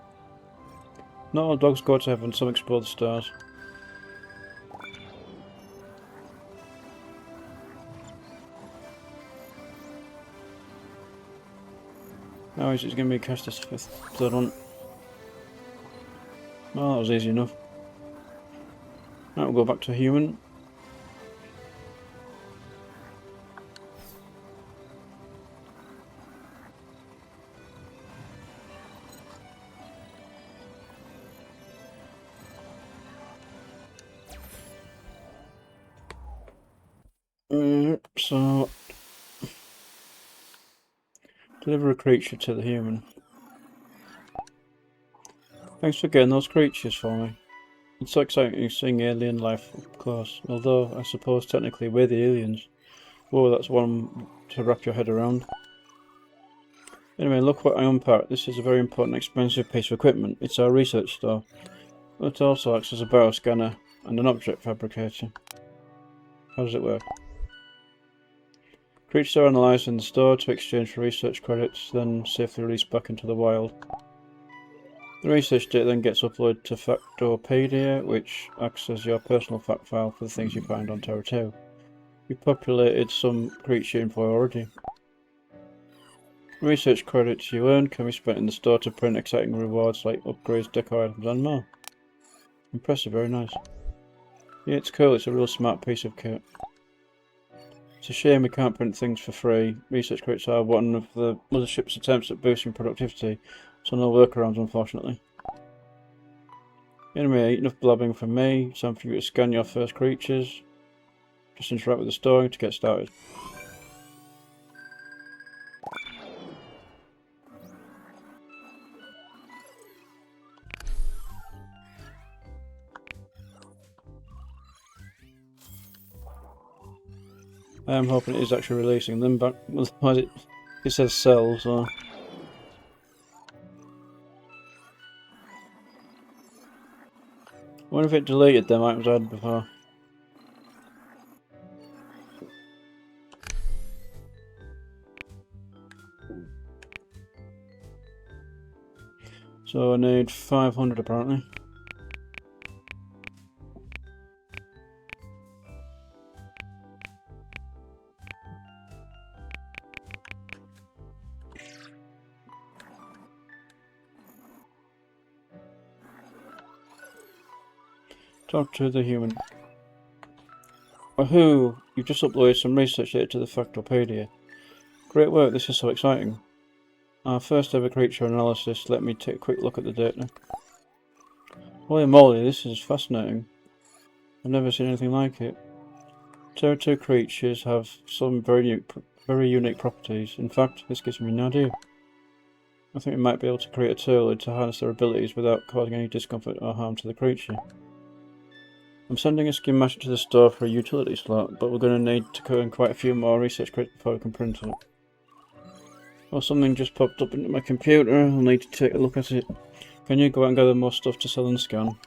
Speaker 1: Not all dogs go to heaven, some explore the stars. How easy is it going to be to catch this third one? Oh, that was easy enough. Now we'll go back to a human. So deliver a creature to the human. Thanks for getting those creatures for me. It's so exciting seeing alien life up close, although I suppose technically we're the aliens. Whoa, that's one to wrap your head around. Anyway, look what I unpacked. This is a very important, expensive piece of equipment. It's our research store. It also acts as a bioscanner and an object fabricator. How does it work? Creatures are analysed in the store to exchange for research credits, then safely released back into the wild. The research data then gets uploaded to Factopedia, which acts as your personal fact file for the things you find on Terra 2. You've populated some creature info already. Research credits you earn can be spent in the store to print exciting rewards like upgrades, decor items and more. Impressive, very nice. Yeah, it's cool, it's a real smart piece of kit. It's a shame we can't print things for free. Research credits are one of the mothership's attempts at boosting productivity, so no workarounds unfortunately. Anyway, enough blabbing from me, time for you to scan your first creatures. Just interact with the story to get started. I am hoping it is actually releasing them back, otherwise it says sell, so... I wonder if it deleted them items I had before. So I need 500 apparently. Talk to the human. Wahoo! You've just uploaded some research data to the Factopedia. Great work, this is so exciting. Our first ever creature analysis, let me take a quick look at the data. Holy moly, this is fascinating. I've never seen anything like it. Terra 2 creatures have some very unique properties. In fact, this gives me an idea. I think we might be able to create a tool to harness their abilities without causing any discomfort or harm to the creature. I'm sending a schematic to the store for a utility slot, but we're going to need to earn quite a few more research credits before we can print it. Well, something just popped up into my computer, I'll need to take a look at it. Can you go out and gather more stuff to sell and scan?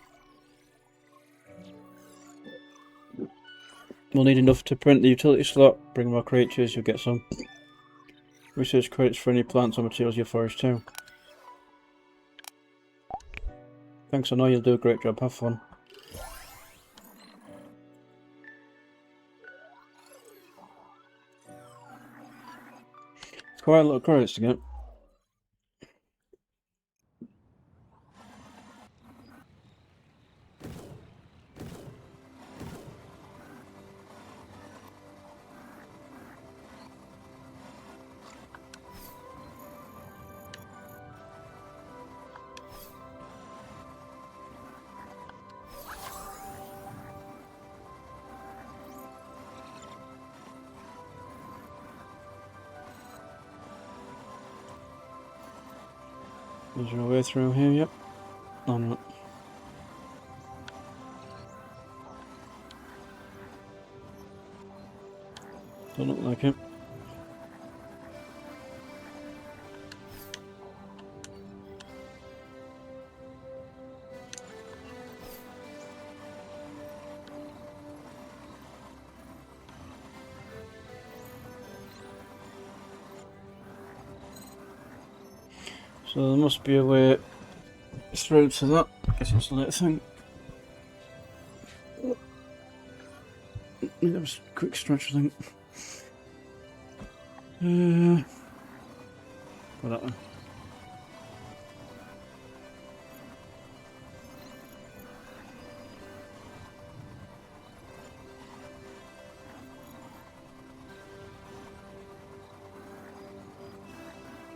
Speaker 1: We'll need enough to print the utility slot, bring more creatures, you'll get some. Research credits for any plants or materials you forage too. Thanks, I know you'll do a great job, have fun. Quite a lot of credits to get. Is there a way through here? Yep. Oh, no. Don't look like it. So there must be a way through to that. Guess it's a little thing. That was a quick stretch, I think. Go that way.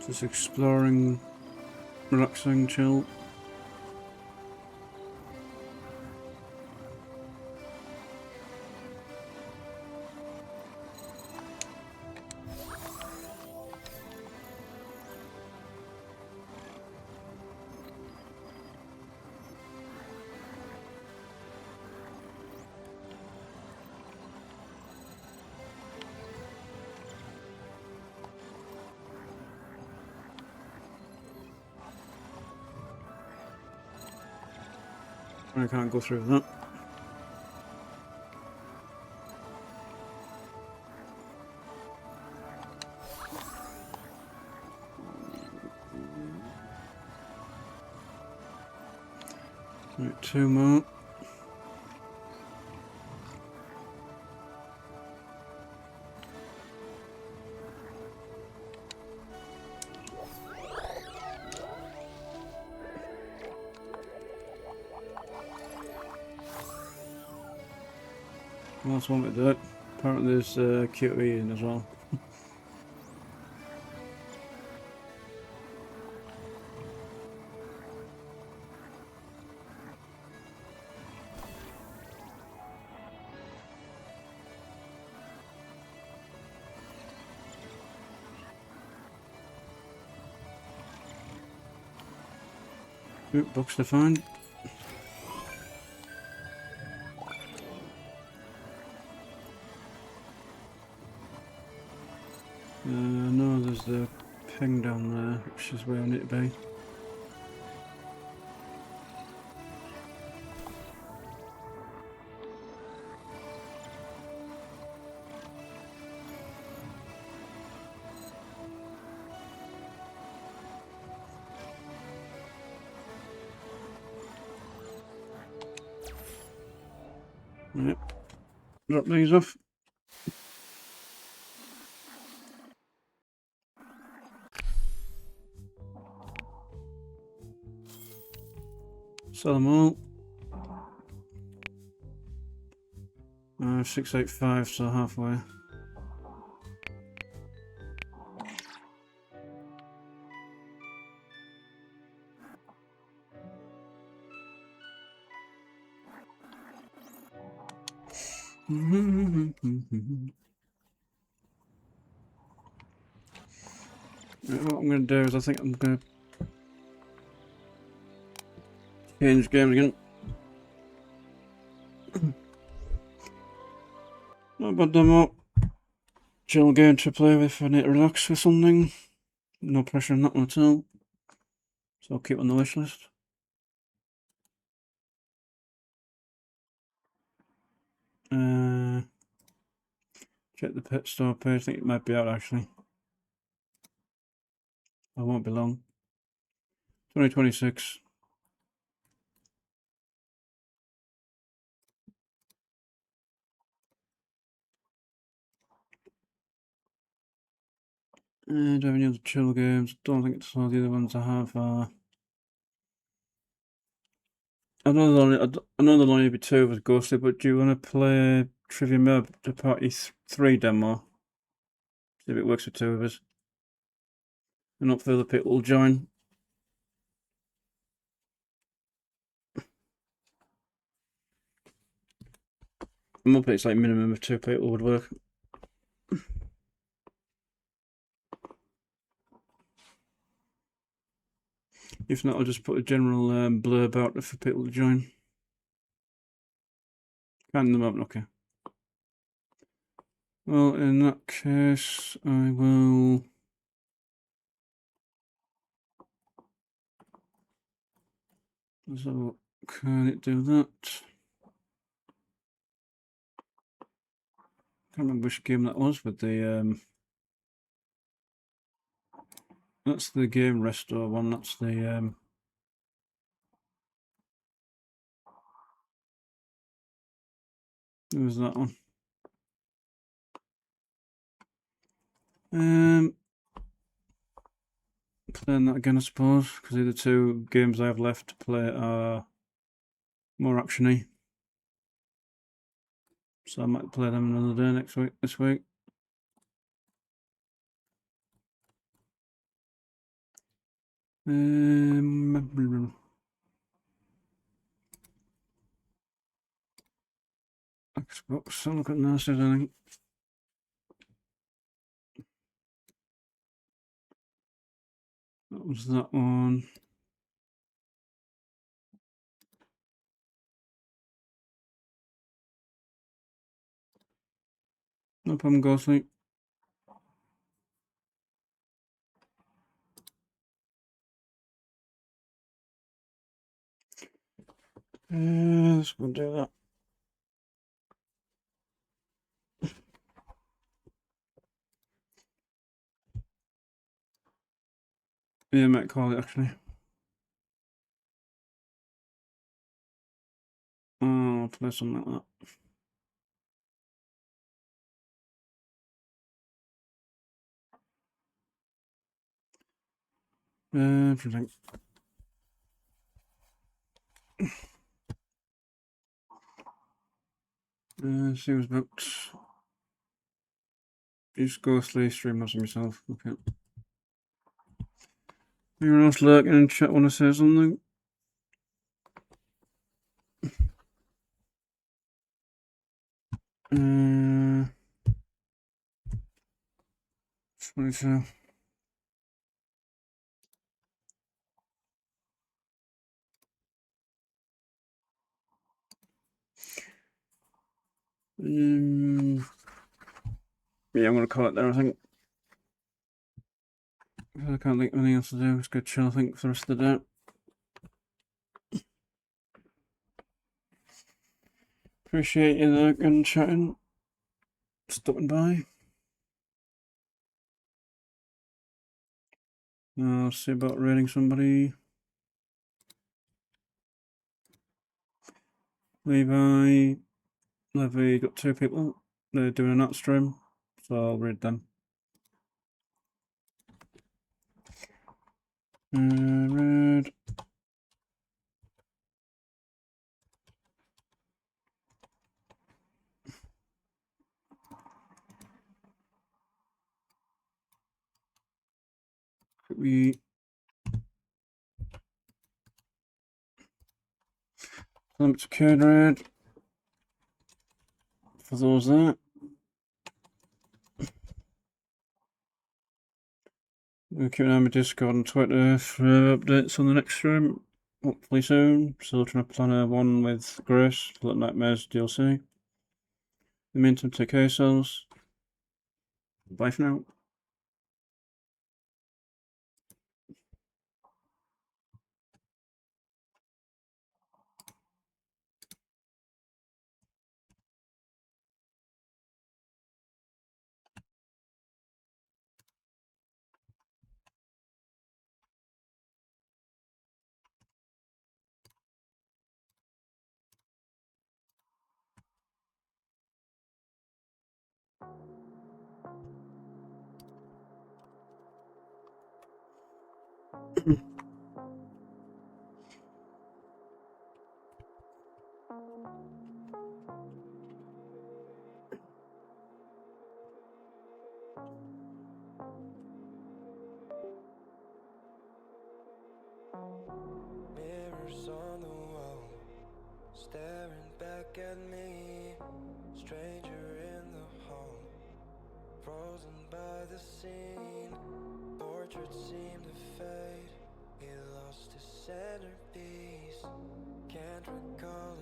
Speaker 1: Just exploring, relaxing, chill. I can't go through that. Right, two more. Last one to do it. Apparently there's QE in as well. Oop, books to find. No, there's the ping down there, which is where I need to be. Yep. Drop these off. Sell them all. 685, so halfway. What I'm going to do is I think I'm going to change games again. Not a bad demo. Chill game to play with if I need to relax with something. No pressure on that one at all. So I'll keep on the wish list. Check the pet store page. I think it might be out actually. I won't be long. 2026. Do I have any other chill games? Don't think it's all the other ones I have. I know there'll only be two of us ghosted, but do you want to play Trivia Murder Party 3 demo? See if it works for two of us. And hopefully other people will join. I'm hoping it's like minimum of 2 people would work. If not, I'll just put a general blurb out there for people to join. Can't in the moment, okay. Well, in that case, I will. So, can it do that? Can't remember which game that was with the. That's the game restore one. That's the. It was that one. Playing that again, I suppose, because the two games I have left to play are more actiony. So I might play them another day this week. Xbox, I'm looking at this, I think. That was that one. No problem, go sleep. Let's go do that. Yeah, I might call it actually. I'll play something like that. Everything. See what's booked. Just ghostly stream as myself. Okay. Anyone else lurking in chat want to say something? What is that? Yeah, I'm gonna call it there, I think. I can't think of anything else to do. It's good chill, I think, for the rest of the day. Appreciate you there and chatting. Stopping by. I'll see about raiding somebody. Levi, Levy, got two people. They're doing a nut stream, so I'll raid them. Raid. We limit to code red for those there. We'll keep an eye on my Discord and Twitter for updates on the next stream, hopefully soon. Still trying to plan a one with Grace, Little Nightmares DLC. In the meantime, take care of yourselves. Bye for now.
Speaker 5: Mirrors on the wall, staring back at me. Stranger in the hall, frozen by the scene. Portraits seem to fade He lost his centerpiece. Can't recall